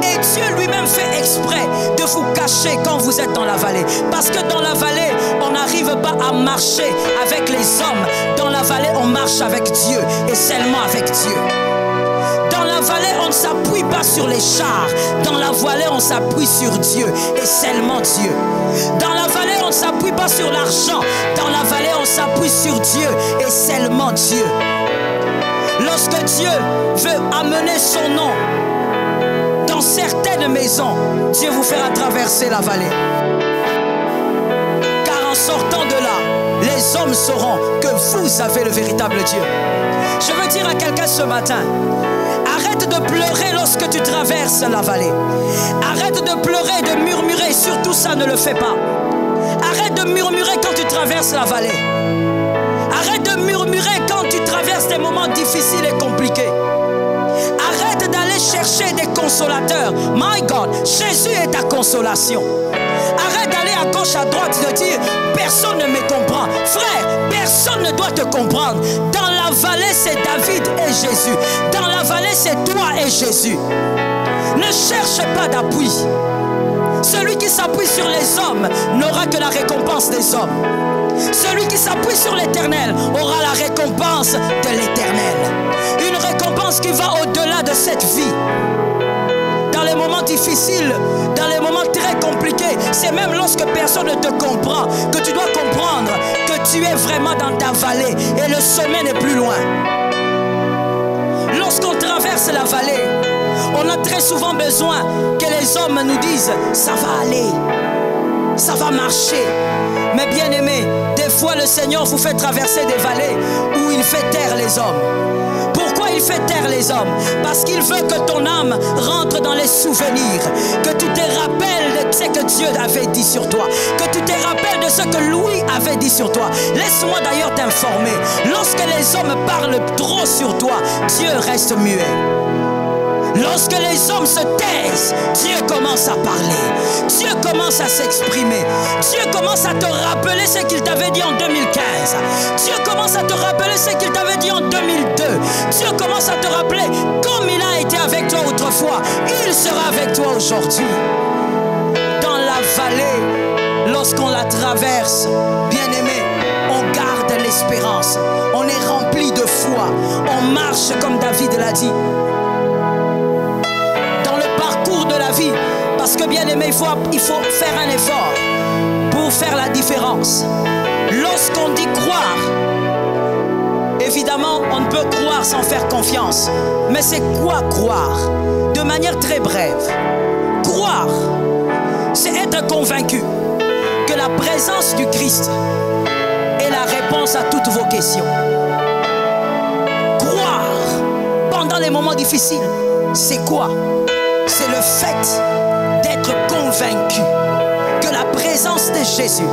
Et Dieu lui-même fait exprès de vous cacher quand vous êtes dans la vallée. Parce que dans la vallée, on n'arrive pas à marcher avec les hommes. Dans la vallée, on marche avec Dieu et seulement avec Dieu. Dans la vallée, on ne s'appuie pas sur les chars. Dans la vallée, on s'appuie sur Dieu et seulement Dieu. Dans la vallée, on ne s'appuie pas sur l'argent. Dans la vallée, on s'appuie sur Dieu et seulement Dieu. Lorsque Dieu veut amener son nom dans certaines maisons, Dieu vous fera traverser la vallée. Car en sortant de là, les hommes sauront que vous avez le véritable Dieu. Je veux dire à quelqu'un ce matin, arrête de pleurer lorsque tu traverses la vallée. Arrête de pleurer, de murmurer, surtout ça ne le fais pas. Arrête de murmurer quand tu traverses la vallée. Arrête de murmurer quand tu traverses des moments difficiles et compliqués. Arrête d'aller chercher des consolateurs. My God, Jésus est ta consolation. Arrête d'aller à gauche, à droite, de dire personne ne me comprend. Frère, personne ne doit te comprendre. Dans la vallée, c'est David et Jésus. Dans la vallée, c'est toi et Jésus. Ne cherche pas d'appui. Celui qui s'appuie sur les hommes n'aura que la récompense des hommes. Celui qui s'appuie sur l'Éternel aura la récompense de l'Éternel. Une récompense qui va au-delà de cette vie. Dans les moments difficiles, dans les moments très compliqués, c'est même lorsque personne ne te comprend que tu dois comprendre que tu es vraiment dans ta vallée et le sommet n'est plus loin. Lorsqu'on traverse la vallée, on On a très souvent besoin que les hommes nous disent ça va aller, ça va marcher. Mais bien aimé, des fois le Seigneur vous fait traverser des vallées où il fait taire les hommes. Pourquoi il fait taire les hommes? Parce qu'il veut que ton âme rentre dans les souvenirs, que tu te rappelles de ce que Dieu avait dit sur toi, que tu te rappelles de ce que lui avait dit sur toi. Laisse-moi d'ailleurs t'informer, lorsque les hommes parlent trop sur toi, Dieu reste muet. Lorsque les hommes se taisent, Dieu commence à parler. Dieu commence à s'exprimer. Dieu commence à te rappeler ce qu'il t'avait dit en 2015. Dieu commence à te rappeler ce qu'il t'avait dit en 2002. Dieu commence à te rappeler comme il a été avec toi autrefois. Il sera avec toi aujourd'hui. Dans la vallée, lorsqu'on la traverse, bien-aimé, on garde l'espérance. On est rempli de foi. On marche comme David l'a dit. De la vie, parce que bien aimé, il faut faire un effort pour faire la différence. Lorsqu'on dit croire, évidemment on ne peut croire sans faire confiance, mais c'est quoi croire? De manière très brève, croire, c'est être convaincu que la présence du Christ est la réponse à toutes vos questions. Croire pendant les moments difficiles, c'est quoi? C'est le fait d'être convaincu que la présence de Jésus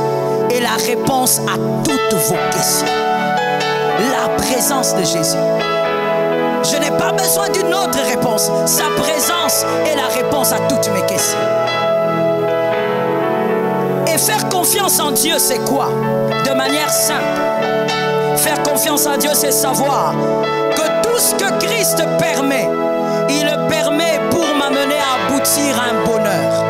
est la réponse à toutes vos questions. La présence de Jésus. Je n'ai pas besoin d'une autre réponse. Sa présence est la réponse à toutes mes questions. Et faire confiance en Dieu, c'est quoi? De manière simple. Faire confiance en Dieu, c'est savoir que tout ce que Christ permet, il le permet pour m'amener à aboutir à un bonheur.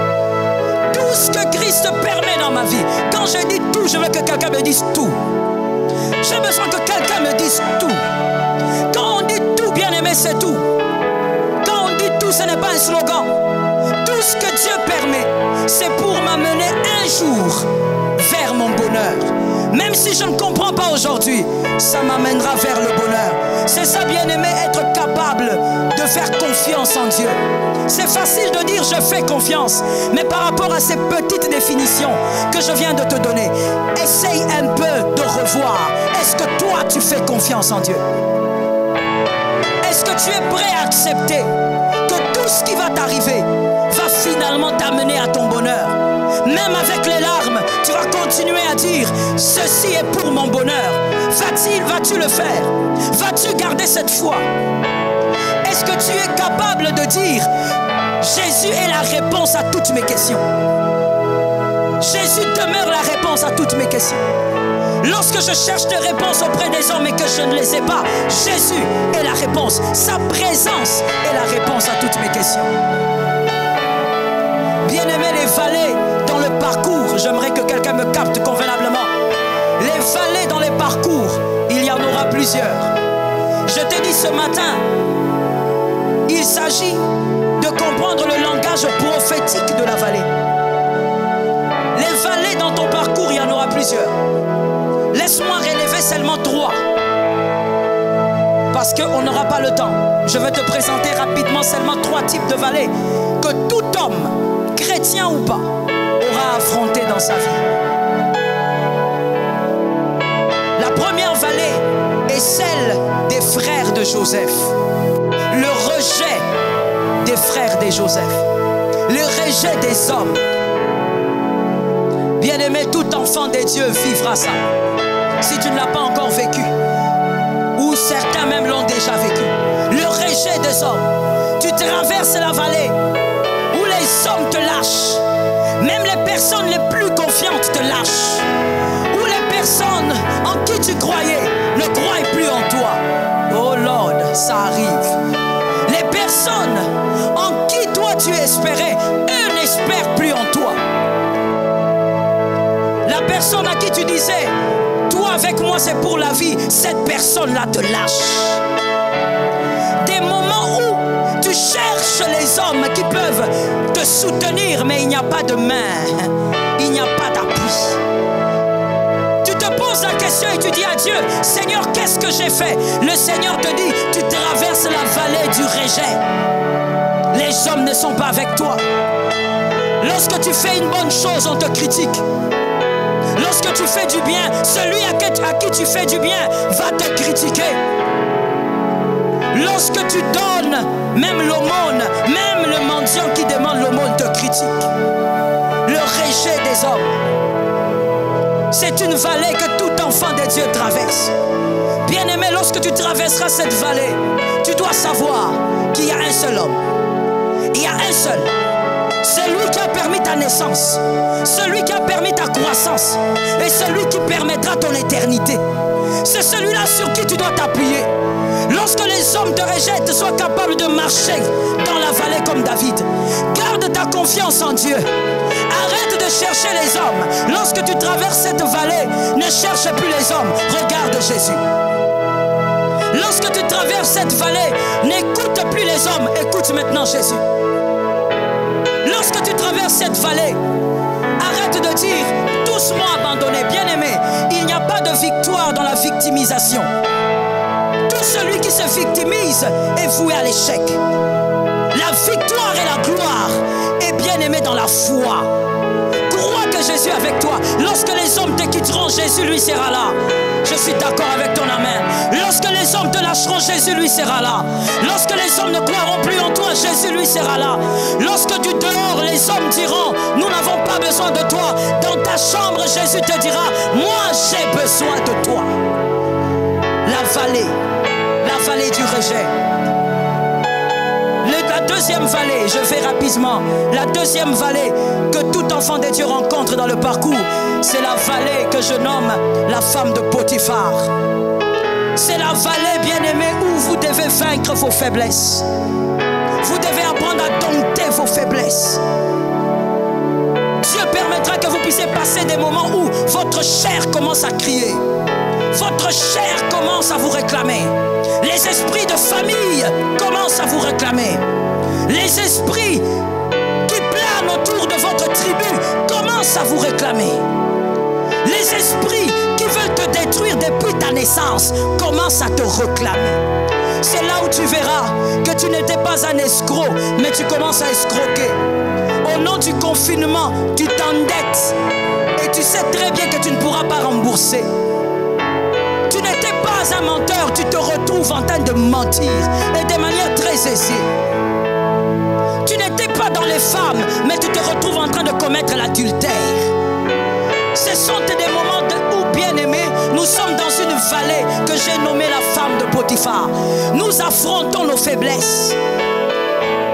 Tout ce que Christ permet dans ma vie. Quand je dis tout, je veux que quelqu'un me dise tout. J'ai besoin que quelqu'un me dise tout. Quand on dit tout, bien aimé, c'est tout. Quand on dit tout, ce n'est pas un slogan. Tout ce que Dieu permet, c'est pour m'amener un jour vers mon bonheur. Même si je ne comprends pas aujourd'hui, ça m'amènera vers le bonheur. C'est ça, bien-aimé, être capable de faire confiance en Dieu. C'est facile de dire je fais confiance, mais par rapport à ces petites définitions que je viens de te donner, essaye un peu de revoir. Est-ce que toi tu fais confiance en Dieu? Est-ce que tu es prêt à accepter que tout ce qui va t'arriver va finalement t'amener à ton bonheur? Même avec les larmes, tu vas continuer à dire ceci est pour mon bonheur. Vas-tu le faire? Vas-tu garder cette foi? Est-ce que tu es capable de dire Jésus est la réponse à toutes mes questions? Jésus demeure la réponse à toutes mes questions. Lorsque je cherche des réponses auprès des hommes et que je ne les ai pas, Jésus est la réponse. Sa présence est la réponse à toutes mes questions. Bien-aimés, les vallées dans le parcours, j'aimerais que quelqu'un me capte convenablement. Les vallées dans les parcours, il y en aura plusieurs. Je t'ai dit ce matin, il s'agit de comprendre le langage prophétique de la vallée. Les vallées dans ton parcours, il y en aura plusieurs. Laisse-moi relever seulement 3. Parce qu'on n'aura pas le temps. Je vais te présenter rapidement seulement 3 types de vallées que tout homme, chrétien ou pas, aura affronté dans sa vie. La première vallée est celle des frères de Joseph. Le rejet des frères de Joseph. Le rejet des hommes. Bien-aimé, tout enfant des dieux vivra ça. Si tu ne l'as pas encore vécu, ou certains même l'ont déjà vécu. Le rejet des hommes. Tu traverses la vallée où les hommes te lâchent. Même les personnes les plus confiantes te lâchent. Où les personnes en qui tu croyais ne croient plus en toi. Oh Lord, ça arrive. Les personnes en qui toi tu espérais, eux n'espèrent plus en toi. La personne à qui tu disais, toi avec moi c'est pour la vie, cette personne-là te lâche. Des moments où tu cherches les hommes qui peuvent te soutenir, mais il n'y a pas de main, il n'y a pas d'appui. Tu te poses la question et tu dis à Dieu, Seigneur, qu'est-ce que j'ai fait? Le Seigneur te dit, tu traverses la vallée du rejet. Les hommes ne sont pas avec toi. Lorsque tu fais une bonne chose, on te critique. Lorsque tu fais du bien, celui à qui tu fais du bien va te critiquer. Lorsque tu donnes, même l'aumône, même le mendiant qui demande l'aumône te critique. Le rejet des hommes. C'est une vallée que tout enfant de Dieu traverse. Bien-aimé, lorsque tu traverseras cette vallée, tu dois savoir qu'il y a un seul homme. Il y a un seul. Celui qui a permis ta naissance, celui qui a permis ta croissance et celui qui permettra ton éternité. C'est celui-là sur qui tu dois t'appuyer. Lorsque les hommes te rejettent, sois capable de marcher dans la vallée comme David. Garde ta confiance en Dieu. Arrête de chercher les hommes. Lorsque tu traverses cette vallée, ne cherche plus les hommes. Regarde Jésus. Lorsque tu traverses cette vallée, n'écoute plus les hommes. Écoute maintenant Jésus. Lorsque tu traverses cette vallée, arrête de dire tous m'ont abandonné. Bien-aimé, il n'y a pas de victoire dans la victimisation. Tout celui qui se victimise est voué à l'échec. La victoire et la gloire est bien-aimé dans la foi. Crois que Jésus est avec toi. Lorsque les hommes te quitteront, Jésus lui sera là. Je suis d'accord avec ton amen. Lorsque les hommes te lâcheront, Jésus lui sera là. Lorsque les hommes ne croiront plus en toi, Jésus lui sera là. Lorsque du dehors, les hommes diront, nous n'avons pas besoin de toi. Dans ta chambre, Jésus te dira, moi j'ai besoin de toi. La vallée du rejet. La deuxième vallée, je vais rapidement. La deuxième vallée que tout enfant de Dieu rencontre dans le parcours, c'est la vallée que je nomme la femme de Potiphar. C'est la vallée, bien-aimée, où vous devez vaincre vos faiblesses. Vous devez apprendre à dompter vos faiblesses. Dieu permettra que vous puissiez passer des moments où votre chair commence à crier. Votre chair commence à vous réclamer. Les esprits de famille commencent à vous réclamer. Les esprits qui planent autour de votre tribu commencent à vous réclamer. Les esprits qui veulent te détruire depuis ta naissance commencent à te réclamer. C'est là où tu verras que tu n'étais pas un escroc, mais tu commences à escroquer. Au nom du confinement, tu t'endettes et tu sais très bien que tu ne pourras pas rembourser. Tu n'étais pas un menteur, tu te retrouves en train de mentir et de manière très aisée. Tu n'étais pas dans les femmes, mais tu te retrouves en train de commettre l'adultère. Ce sont des moments où, bien aimés, nous sommes dans une vallée que j'ai nommée la femme de Potiphar. Nous affrontons nos faiblesses.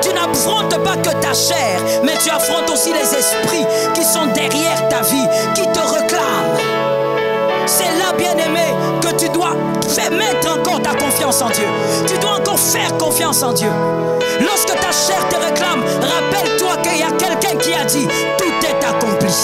Tu n'affrontes pas que ta chair, mais tu affrontes aussi les esprits qui sont derrière ta vie, qui te réclament. C'est là, bien-aimé, que tu dois mettre encore ta confiance en Dieu. Tu dois encore faire confiance en Dieu. Lorsque ta chair te réclame, rappelle-toi qu'il y a quelqu'un qui a dit « Tout est accompli ».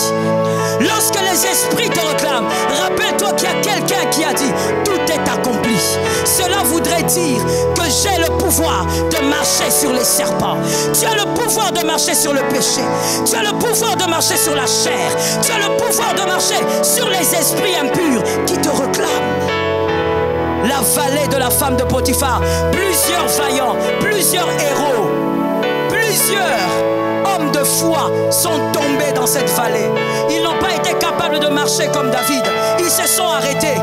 Lorsque les esprits te réclament, rappelle-toi qu'il y a quelqu'un qui a dit « Tout est accompli ». Cela voudrait dire que j'ai le pouvoir de marcher sur les serpents. Tu as le pouvoir de marcher sur le péché. Tu as le pouvoir de marcher sur la chair. Tu as le pouvoir de marcher sur les esprits impurs qui te réclament. La vallée de la femme de Potiphar, plusieurs vaillants, plusieurs héros, plusieurs hommes de foi sont tombés dans cette vallée. Ils n'ont pas été capables de marcher comme David. Ils se sont arrêtés.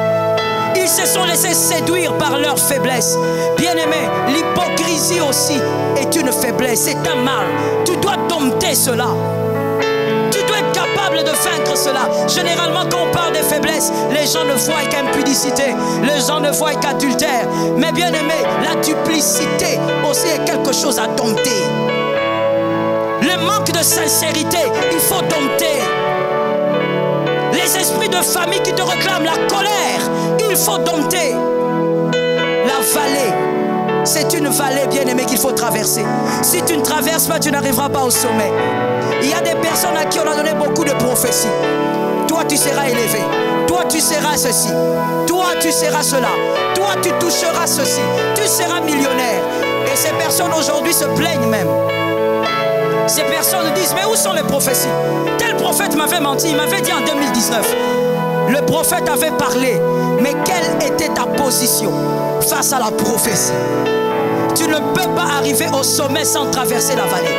Ils se sont laissés séduire par leur faiblesse. Bien-aimé, l'hypocrisie aussi est une faiblesse, c'est un mal. Tu dois dompter cela. Tu dois être capable de vaincre cela. Généralement, quand on parle des faiblesses, les gens ne voient qu'impudicité, les gens ne voient qu'adultère. Mais bien-aimé, la duplicité aussi est quelque chose à dompter. Le manque de sincérité, il faut dompter. Les esprits de famille qui te réclament, la colère, il faut dompter. La vallée, c'est une vallée, bien-aimée, qu'il faut traverser. Si tu ne traverses pas, tu n'arriveras pas au sommet. Il y a des personnes à qui on a donné beaucoup de prophéties. Toi, tu seras élevé. Toi, tu seras ceci. Toi, tu seras cela. Toi, tu toucheras ceci. Tu seras millionnaire. Et ces personnes aujourd'hui se plaignent même. Ces personnes disent, mais où sont les prophéties? Tel prophète m'avait menti, il m'avait dit en 2019. Le prophète avait parlé, mais quelle était ta position face à la prophétie? Tu ne peux pas arriver au sommet sans traverser la vallée.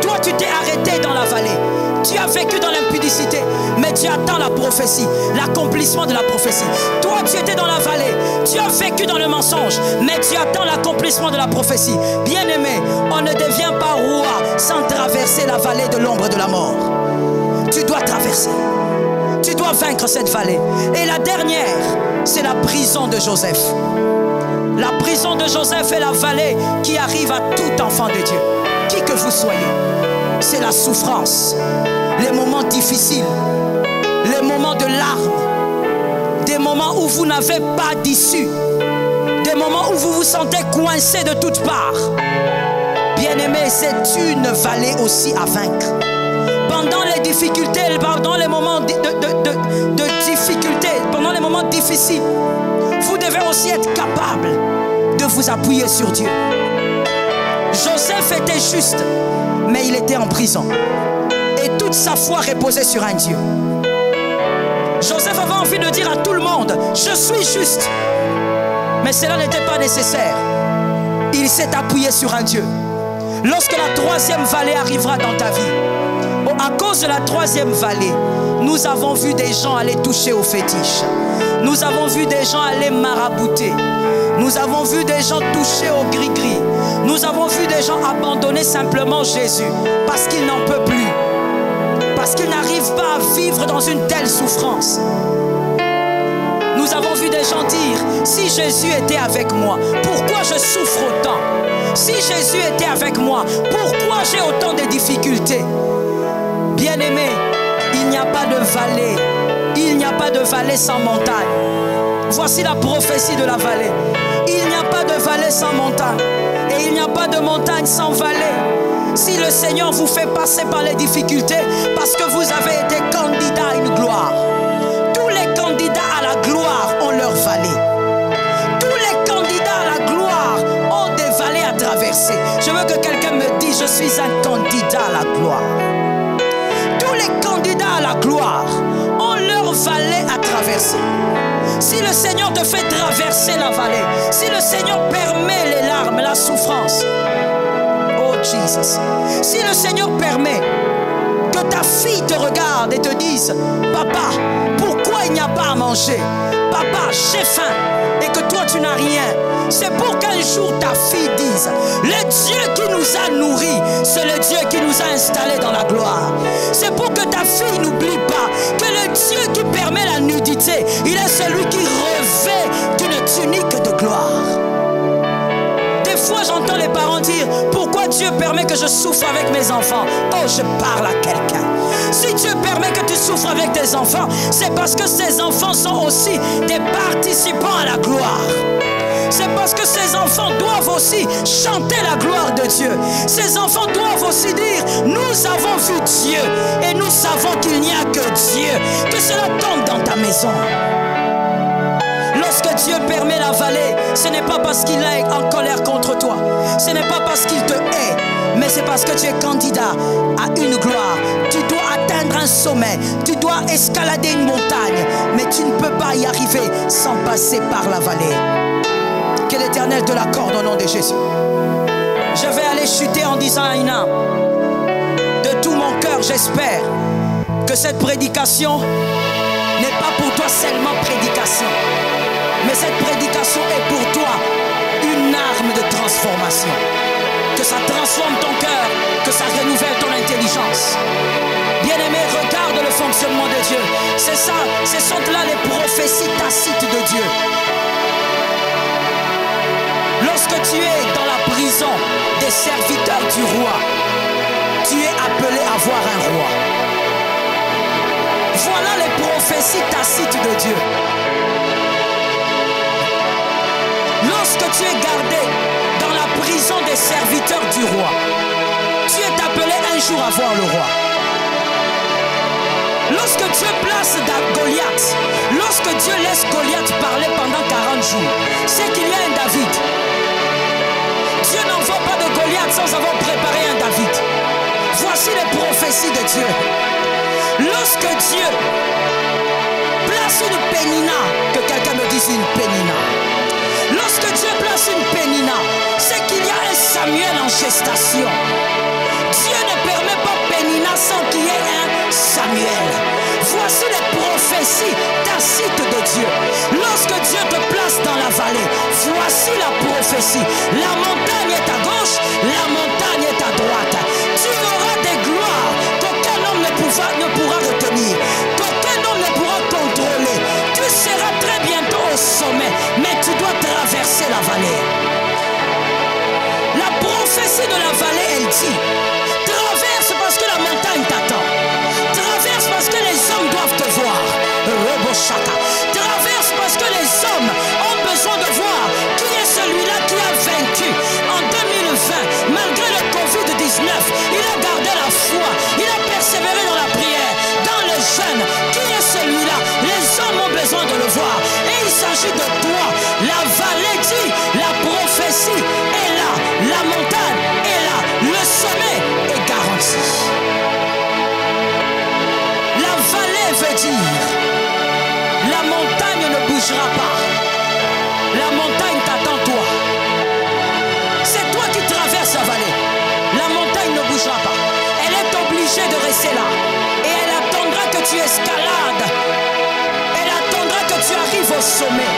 Toi, tu t'es arrêté dans la vallée. Tu as vécu dans l'impudicité, mais tu attends la prophétie, l'accomplissement de la prophétie. Toi, tu étais dans la vallée, tu as vécu dans le mensonge, mais tu attends l'accomplissement de la prophétie. Bien-aimé, on ne devient pas roi sans traverser la vallée de l'ombre de la mort. Tu dois traverser. Tu dois vaincre cette vallée. Et la dernière, c'est la prison de Joseph. La prison de Joseph est la vallée qui arrive à tout enfant de Dieu. Qui que vous soyez, c'est la souffrance, les moments difficiles, les moments de larmes, des moments où vous n'avez pas d'issue, des moments où vous vous sentez coincé de toutes parts. Bien-aimé, c'est une vallée aussi à vaincre. Pendant les difficultés, pendant les moments de difficulté, pendant les moments difficiles, vous devez aussi être capable de vous appuyer sur Dieu. Joseph était juste, mais il était en prison. Et toute sa foi reposait sur un Dieu. Joseph avait envie de dire à tout le monde, je suis juste. Mais cela n'était pas nécessaire. Il s'est appuyé sur un Dieu. Lorsque la troisième vallée arrivera dans ta vie, à cause de la troisième vallée, nous avons vu des gens aller toucher aux fétiches. Nous avons vu des gens aller marabouter. Nous avons vu des gens toucher au gris-gris. Nous avons vu des gens abandonner simplement Jésus parce qu'ils n'en peuvent plus. Parce qu'ils n'arrivent pas à vivre dans une telle souffrance. Nous avons vu des gens dire, si Jésus était avec moi, pourquoi je souffre autant? Si Jésus était avec moi, pourquoi j'ai autant de difficultés? Bien-aimé, il n'y a pas de vallée. Il n'y a pas de vallée sans montagne. Voici la prophétie de la vallée. Il n'y a pas de vallée sans montagne. Et il n'y a pas de montagne sans vallée. Si le Seigneur vous fait passer par les difficultés, parce que vous avez été candidat à une gloire. Tous les candidats à la gloire ont leur vallée. Tous les candidats à la gloire ont des vallées à traverser. Je veux que quelqu'un me dise, je suis un candidat à la gloire. Tous les candidats à la gloire ont leur vallée à traverser. Si le Seigneur te fait traverser la vallée, si le Seigneur permet les larmes, la souffrance, oh Jesus, si le Seigneur permet que ta fille te regarde et te dise, papa, pourquoi il n'y a pas à manger? Papa, j'ai faim, et que toi tu n'as rien. C'est pour qu'un jour ta fille dise, le Dieu qui nous a nourris, c'est le Dieu qui nous a installés dans la gloire. C'est pour que ta fille n'oublie pas que le Dieu qui permet la nudité, il est celui qui revêt d'une tunique de gloire. Des fois j'entends les parents dire, pourquoi Dieu permet que je souffre avec mes enfants? Oh, je parle à quelqu'un. Si Dieu permet que tu souffres avec tes enfants, c'est parce que ces enfants sont aussi des participants à la gloire. C'est parce que ces enfants doivent aussi chanter la gloire de Dieu. Ces enfants doivent aussi dire, nous avons vu Dieu et nous savons qu'il n'y a que Dieu. Que cela tombe dans ta maison. Lorsque Dieu permet la vallée, ce n'est pas parce qu'il est en colère contre toi. Ce n'est pas parce qu'il te hait, mais c'est parce que tu es candidat à une gloire. Tu dois atteindre un sommet, tu dois escalader une montagne, mais tu ne peux pas y arriver sans passer par la vallée. Que l'Éternel te l'accorde au nom de Jésus. Je vais aller chuter en disant à une âme, de tout mon cœur, j'espère que cette prédication n'est pas pour toi seulement prédication, mais cette prédication est pour toi une arme de transformation. Que ça transforme ton cœur, que ça renouvelle ton intelligence. Bien-aimé, regarde le fonctionnement de Dieu. C'est ça, ce sont là les prophéties tacites de Dieu. Lorsque tu es dans la prison des serviteurs du roi, tu es appelé à voir un roi. Voilà les prophéties tacites de Dieu. Lorsque tu es gardé dans la prison des serviteurs du roi, tu es appelé un jour à voir le roi. Lorsque Dieu place Goliath, lorsque Dieu laisse Goliath parler pendant 40 jours, c'est qu'il y a un David. Dieu n'envoie pas de Goliath sans avoir préparé un David. Voici les prophéties de Dieu. Lorsque Dieu place une pénina, que quelqu'un me dise une pénina. Lorsque Dieu place une pénina, c'est qu'il y a gestation. Dieu ne permet pas Pénina sans qu'il y ait un Samuel. Voici les prophéties tacites de Dieu. Lorsque Dieu te place dans la vallée, voici la prophétie. La montagne est à gauche, la montagne est à droite. Tu auras des gloires qu'aucun homme ne pourra retenir, qu'aucun homme ne pourra contrôler. Tu seras très bientôt au sommet, mais tu dois traverser la vallée. La prophétie de la vallée, elle dit, traverse parce que la montagne t'attend. Traverse parce que les hommes doivent te voir. Traverse parce que les hommes ont besoin de voir qui est celui-là qui a vaincu. En 2020, malgré le Covid-19, il a gardé la foi. Il a persévéré dans la prière, dans le jeûne. Qui est celui-là? Les hommes ont besoin de le voir. Et il s'agit de toi. La vallée dit, la prophétie est là. La montagne est là. Le sommet est garanti. La vallée veut dire, la montagne ne bougera pas. La montagne t'attend toi. C'est toi qui traverses la vallée. La montagne ne bougera pas. Elle est obligée de rester là. Et elle attendra que tu escalades. Elle attendra que tu arrives au sommet.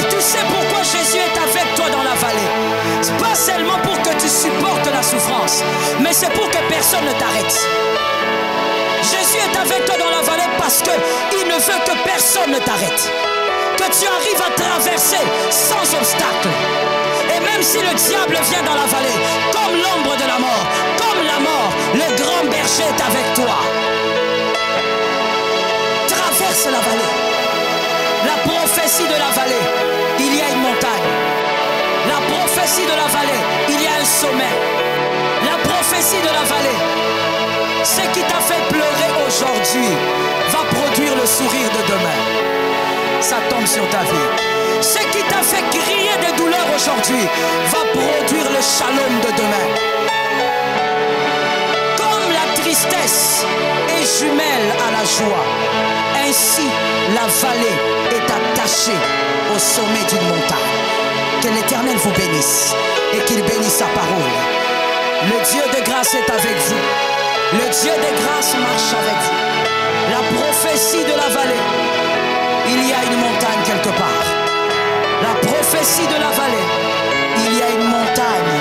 Tu sais pourquoi Jésus est avec toi dans la vallée. C'est pas seulement pour que tu supportes la souffrance, mais c'est pour que personne ne t'arrête. Jésus est avec toi dans la vallée parce qu'il ne veut que personne ne t'arrête. Que tu arrives à traverser sans obstacle. Et même si le diable vient dans la vallée, comme l'ombre de la mort, comme la mort, le grand berger est avec toi. Traverse la vallée. La prophétie de la vallée, il y a une montagne. La prophétie de la vallée, il y a un sommet. La prophétie de la vallée, ce qui t'a fait pleurer aujourd'hui va produire le sourire de demain. Ça tombe sur ta vie. Ce qui t'a fait crier de douleur aujourd'hui va produire le shalom de demain. Comme la tristesse est jumelle à la joie, ainsi la vallée est attachée au sommet d'une montagne. Que l'Éternel vous bénisse et qu'il bénisse sa parole. Le Dieu de grâce est avec vous. Le Dieu de grâce marche avec vous. La prophétie de la vallée, il y a une montagne quelque part. La prophétie de la vallée, il y a une montagne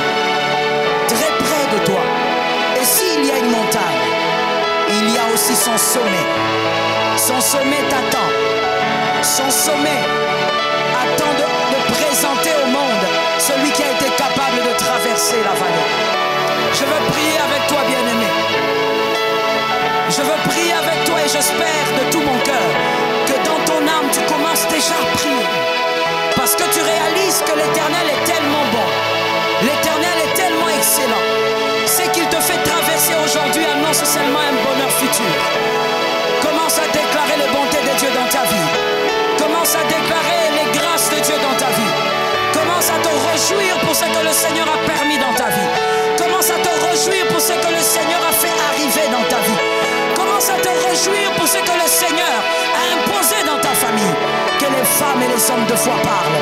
très près de toi. Et s'il y a une montagne, il y a aussi son sommet. Son sommet t'attend. Son sommet attend de présenter au monde celui qui a été capable de traverser la vallée. Je veux prier avec toi, bien-aimé. Je veux prier avec toi et j'espère de tout mon cœur que dans ton âme tu commences déjà à prier. Parce que tu réalises que l'Éternel est tellement bon. L'Éternel est tellement excellent. Ce qu'il te fait traverser aujourd'hui annonce seulement un bonheur futur. Commence à déclarer les bontés de Dieu dans ta vie. Commence à déclarer les grâces de Dieu dans ta vie. Commence à te réjouir pour ce que le Seigneur a permis dans ta vie. Commence à te réjouir pour ce que le Seigneur a fait arriver dans ta vie. Commence à te réjouir pour ce que le Seigneur a imposé dans ta famille. Que les femmes et les hommes de foi parlent.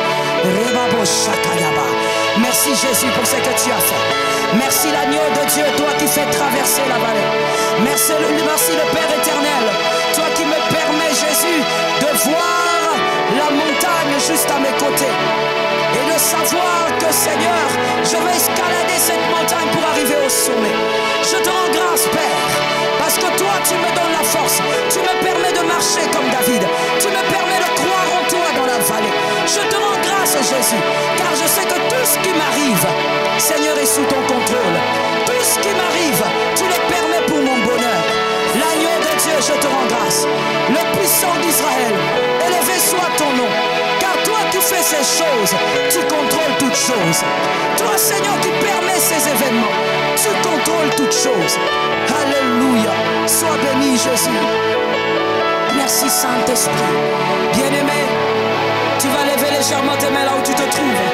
Merci Jésus pour ce que tu as fait. Merci l'agneau de Dieu, toi qui fais traverser la vallée. Merci le Père éternel, toi qui me permets Jésus de voir la montagne juste à mes côtés. Et de savoir que Seigneur, je vais escalader cette montagne pour arriver au sommet. Je te rends grâce Père, parce que toi tu me donnes la force. Tu me permets de marcher comme David. Tu me permets de croire en toi dans la vallée. Je te rends grâce Jésus, car je sais que tout ce qui m'arrive, Seigneur, est sous ton contrôle. Tout ce qui m'arrive, tu le permets pour mon bonheur. L'agneau de Dieu, je te rends grâce. Le puissant d'Israël, élevé soit ton nom. Car toi qui fais ces choses, tu contrôles toutes choses. Toi Seigneur qui permets ces événements, tu contrôles toutes choses. Alléluia. Sois béni Jésus. Merci Saint-Esprit. Bien-aimé, tu vas lever légèrement tes mains là où tu te trouves.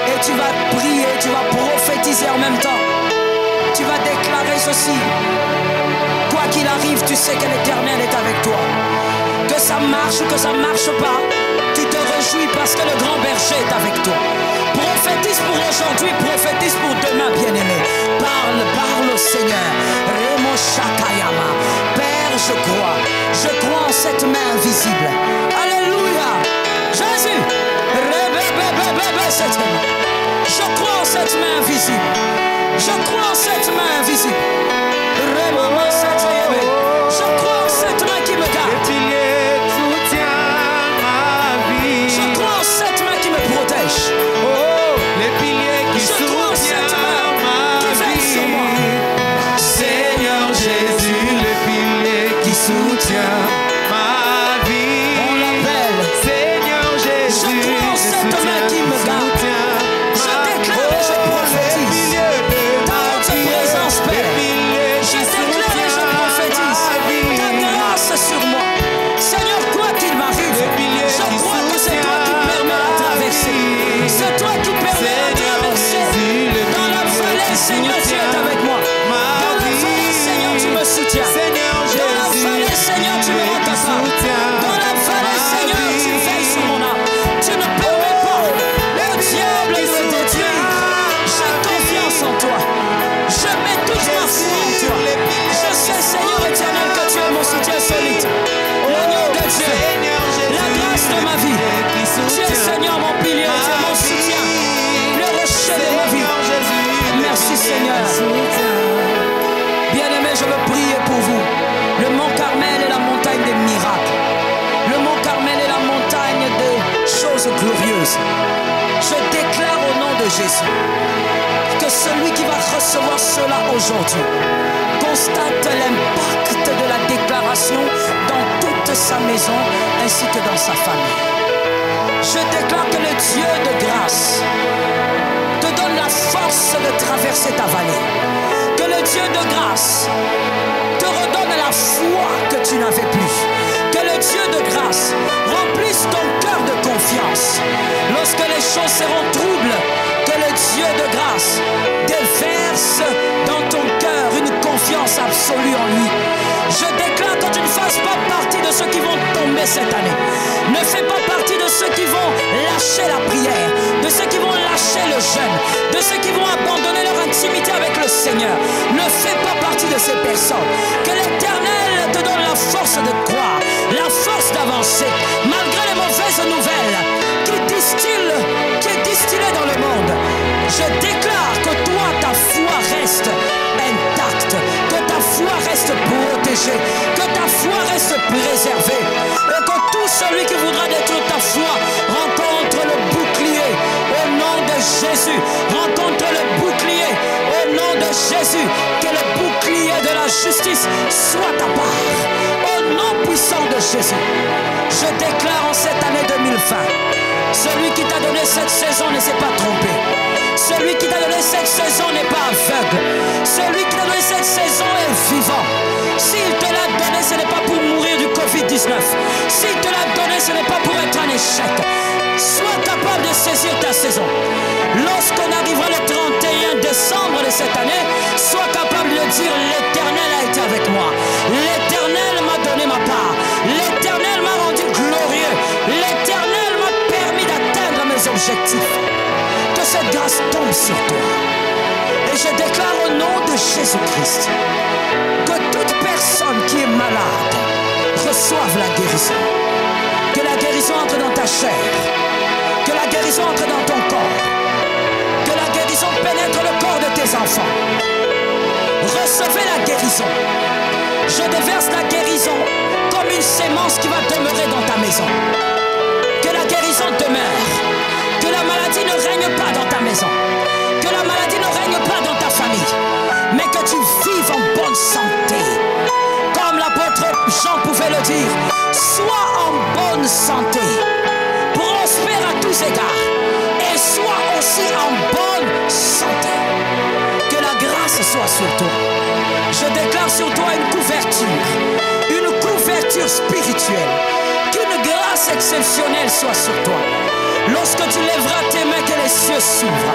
Et tu vas prier, tu vas prophétiser en même temps. Tu vas déclarer ceci. Quoi qu'il arrive, tu sais que l'Éternel est avec toi. Que ça marche ou que ça ne marche pas, tu te réjouis parce que le grand berger est avec toi. Prophétise prophétise pour aujourd'hui, prophétise pour demain, bien-aimé. Parle, parle au Seigneur. Remo Shakayama. Père, je crois en cette main invisible. Alléluia. Jésus. Je crois en cette main invisible. Je crois en cette main invisible. Je crois en cette main qui me garde. Je crois en cette main qui me protège. Je crois en cette main qui veille sur moi. Seigneur Jésus, le pilier qui soutient ma vie. On l'appelle. Seigneur Jésus, Je crois en cette main qui me garde. Je déclare et je prophétise. Dans votre présence, Père. Je déclare et je prophétise. Ta grâce sur moi. Seigneur, quoi qu'il m'arrive, je crois que c'est toi qui permets la traversée. C'est toi qui permets la traversée. Dans la vallée, Seigneur, tu es avec moi. Dans la vallée, Seigneur, tu me soutiens. Dans la vallée, Seigneur, tu me rends capable. Dans la vallée, Seigneur, tu veilles sur mon âme. Tu ne permets pas le diable de me détruire. J'ai confiance en toi. Je mets toute ma foi en toi. Je sais, Seigneur éternel, que tu es mon soutien solide. L'agneau de Dieu, la grâce de ma vie. Tu es, Seigneur, mon pilier, tu es mon soutien. Le rocher de ma vie. Merci, Seigneur. Bien-aimé, je veux prier pour vous. Le mont Carmel est la montagne des miracles. Le mont Carmel est la montagne des choses glorieuses. Je déclare au nom de Jésus que celui qui va recevoir cela aujourd'hui constate l'impact de la déclaration dans toute sa maison ainsi que dans sa famille. Je déclare que le Dieu de grâce te donne la force de traverser ta vallée. Que le Dieu de grâce te redonne la foi que tu n'avais plus. Que le Dieu de grâce remplisse ton cœur de confiance. Lorsque les choses seront troubles, que le Dieu de grâce déverse dans ton cœur une confiance absolue en lui. Je déclare que tu ne fasses pas partie de ceux qui vont tomber cette année. Ne fais pas partie de ceux qui vont lâcher la prière, de ceux qui vont lâcher le jeûne, de ceux qui vont abandonner leur intimité avec le Seigneur. Ne fais pas partie de ces personnes. Que l'Éternel te donne la force de croire, la force d'avancer, malgré les mauvaises nouvelles qui est distillée dans le monde. Je déclare que toi, ta foi reste intacte, que ta foi reste protégée, que ta foi reste préservée, et que tout celui qui voudra détruire ta foi rencontre le bouclier au nom de Jésus. Rencontre le bouclier au nom de Jésus. Que le bouclier de la justice soit ta part. Au nom puissant de Jésus, je déclare en cette année 2020, celui qui t'a donné cette saison ne s'est pas trompé. Celui qui t'a donné cette saison n'est pas aveugle. Celui qui t'a donné cette saison est vivant. S'il te l'a donné, ce n'est pas pour mourir du Covid-19. S'il te l'a donné, ce n'est pas pour être un échec. Sois capable de saisir ta saison. Lorsqu'on arrivera le 31 décembre de cette année, sois capable de dire: l'Éternel a été avec moi. L'Éternel m'a donné ma part. L'Éternel m'a rendu glorieux. L'Éternel m'a permis d'atteindre mes objectifs. Que cette grâce tombe sur toi. Et je déclare au nom de Jésus-Christ que toute personne qui est malade reçoive la guérison. Que la guérison entre dans ta chair. Que la guérison entre dans ton corps. Que la guérison pénètre le corps de tes enfants. Recevez la guérison. Je déverse la guérison comme une sémence qui va demeurer dans ta maison. Que la guérison demeure. Que la maladie ne règne pas dans ta maison. Que la maladie ne règne pas dans ta famille. Mais que tu vives en bonne santé. Comme l'apôtre Jean pouvait le dire, sois en bonne santé. Prospère à tous égards. Et sois aussi en bonne santé. Que la grâce soit sur toi. Je déclare sur toi une couverture spirituelle. Qu'une grâce exceptionnelle soit sur toi. Lorsque tu lèveras tes mains, que les cieux s'ouvrent.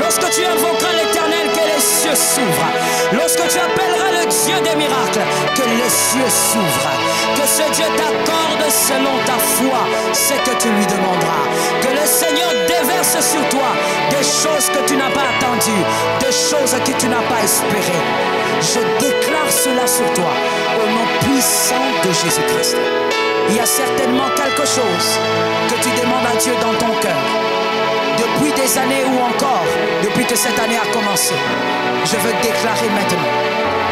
Lorsque tu invoqueras l'Éternel, que les cieux s'ouvrent. Lorsque tu appelleras le Dieu des miracles, que les cieux s'ouvrent. Que ce Dieu t'accorde selon ta foi ce que tu lui demanderas. Que le Seigneur déverse sur toi des choses que tu n'as pas attendues, des choses que tu n'as pas espérées. Je déclare cela sur toi au nom puissant de Jésus-Christ. Il y a certainement quelque chose que tu demandes à Dieu dans ton cœur. Depuis des années ou encore, depuis que cette année a commencé, je veux déclarer maintenant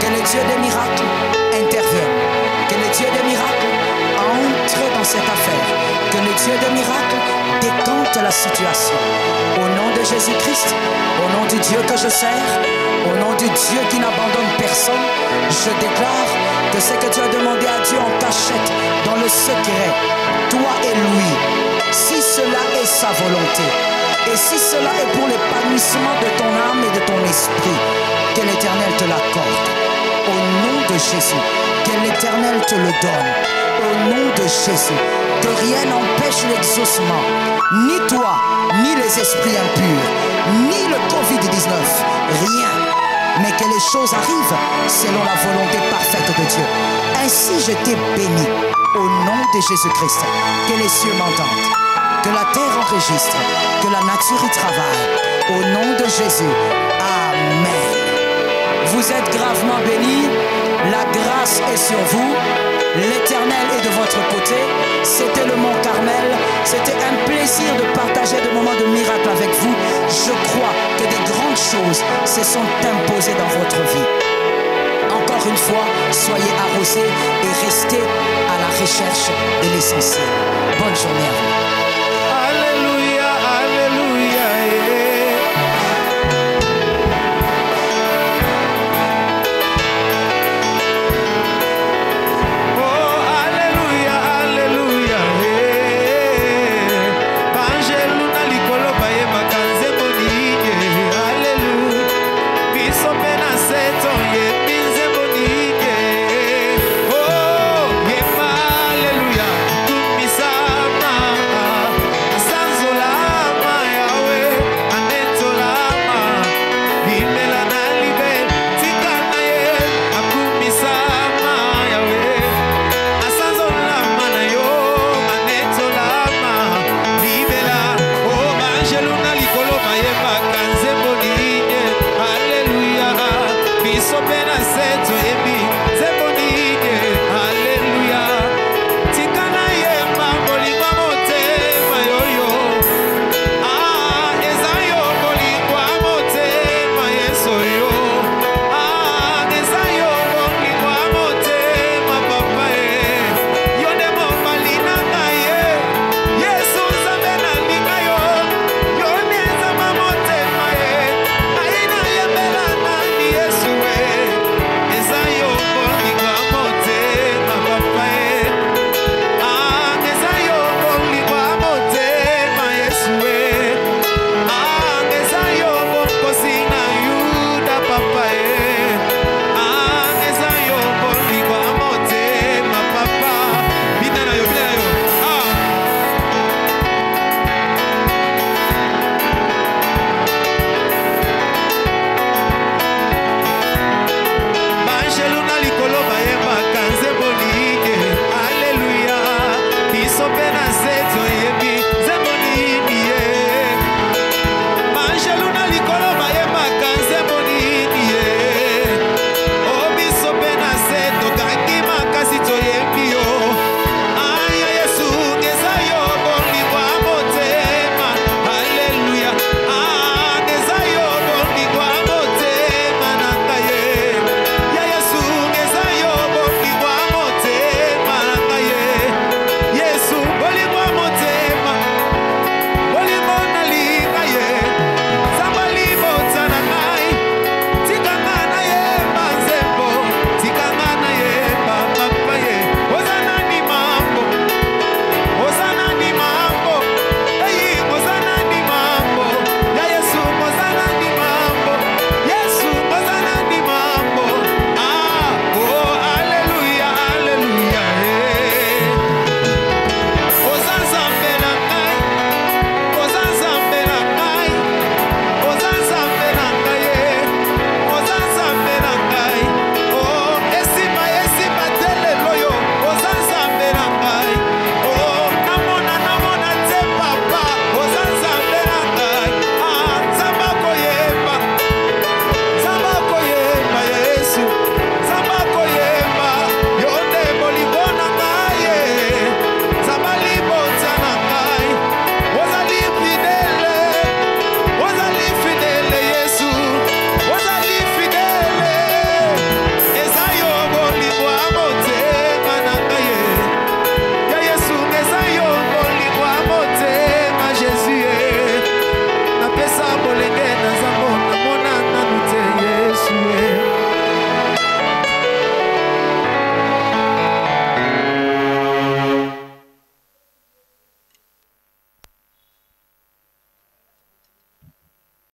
que le Dieu des miracles intervienne, que le Dieu des miracles entre dans cette affaire, que le Dieu des miracles décante la situation. Au nom de Jésus-Christ, au nom du Dieu que je sers, au nom du Dieu qui n'abandonne personne, je déclare que ce que tu as demandé à Dieu en cachette, dans le secret, toi et lui, si cela est sa volonté, et si cela est pour l'épanouissement de ton âme et de ton esprit, que l'Éternel te l'accorde. Au nom de Jésus, que l'Éternel te le donne. Au nom de Jésus, que rien n'empêche l'exaucement, ni toi, ni les esprits impurs, ni le Covid-19, rien. Mais que les choses arrivent selon la volonté parfaite de Dieu. Ainsi je t'ai béni au nom de Jésus-Christ. Que les cieux m'entendent, que la terre enregistre, que la nature y travaille. Au nom de Jésus, Amen. Vous êtes gravement bénis, la grâce est sur vous, l'Éternel est de votre côté. C'était le Mont Carmel, c'était un plaisir de partager des moments de miracle avec vous. Je crois que des grandes choses se sont imposées dans votre vie. Encore une fois, soyez arrosés et restez à la recherche de l'essentiel. Bonne journée à vous.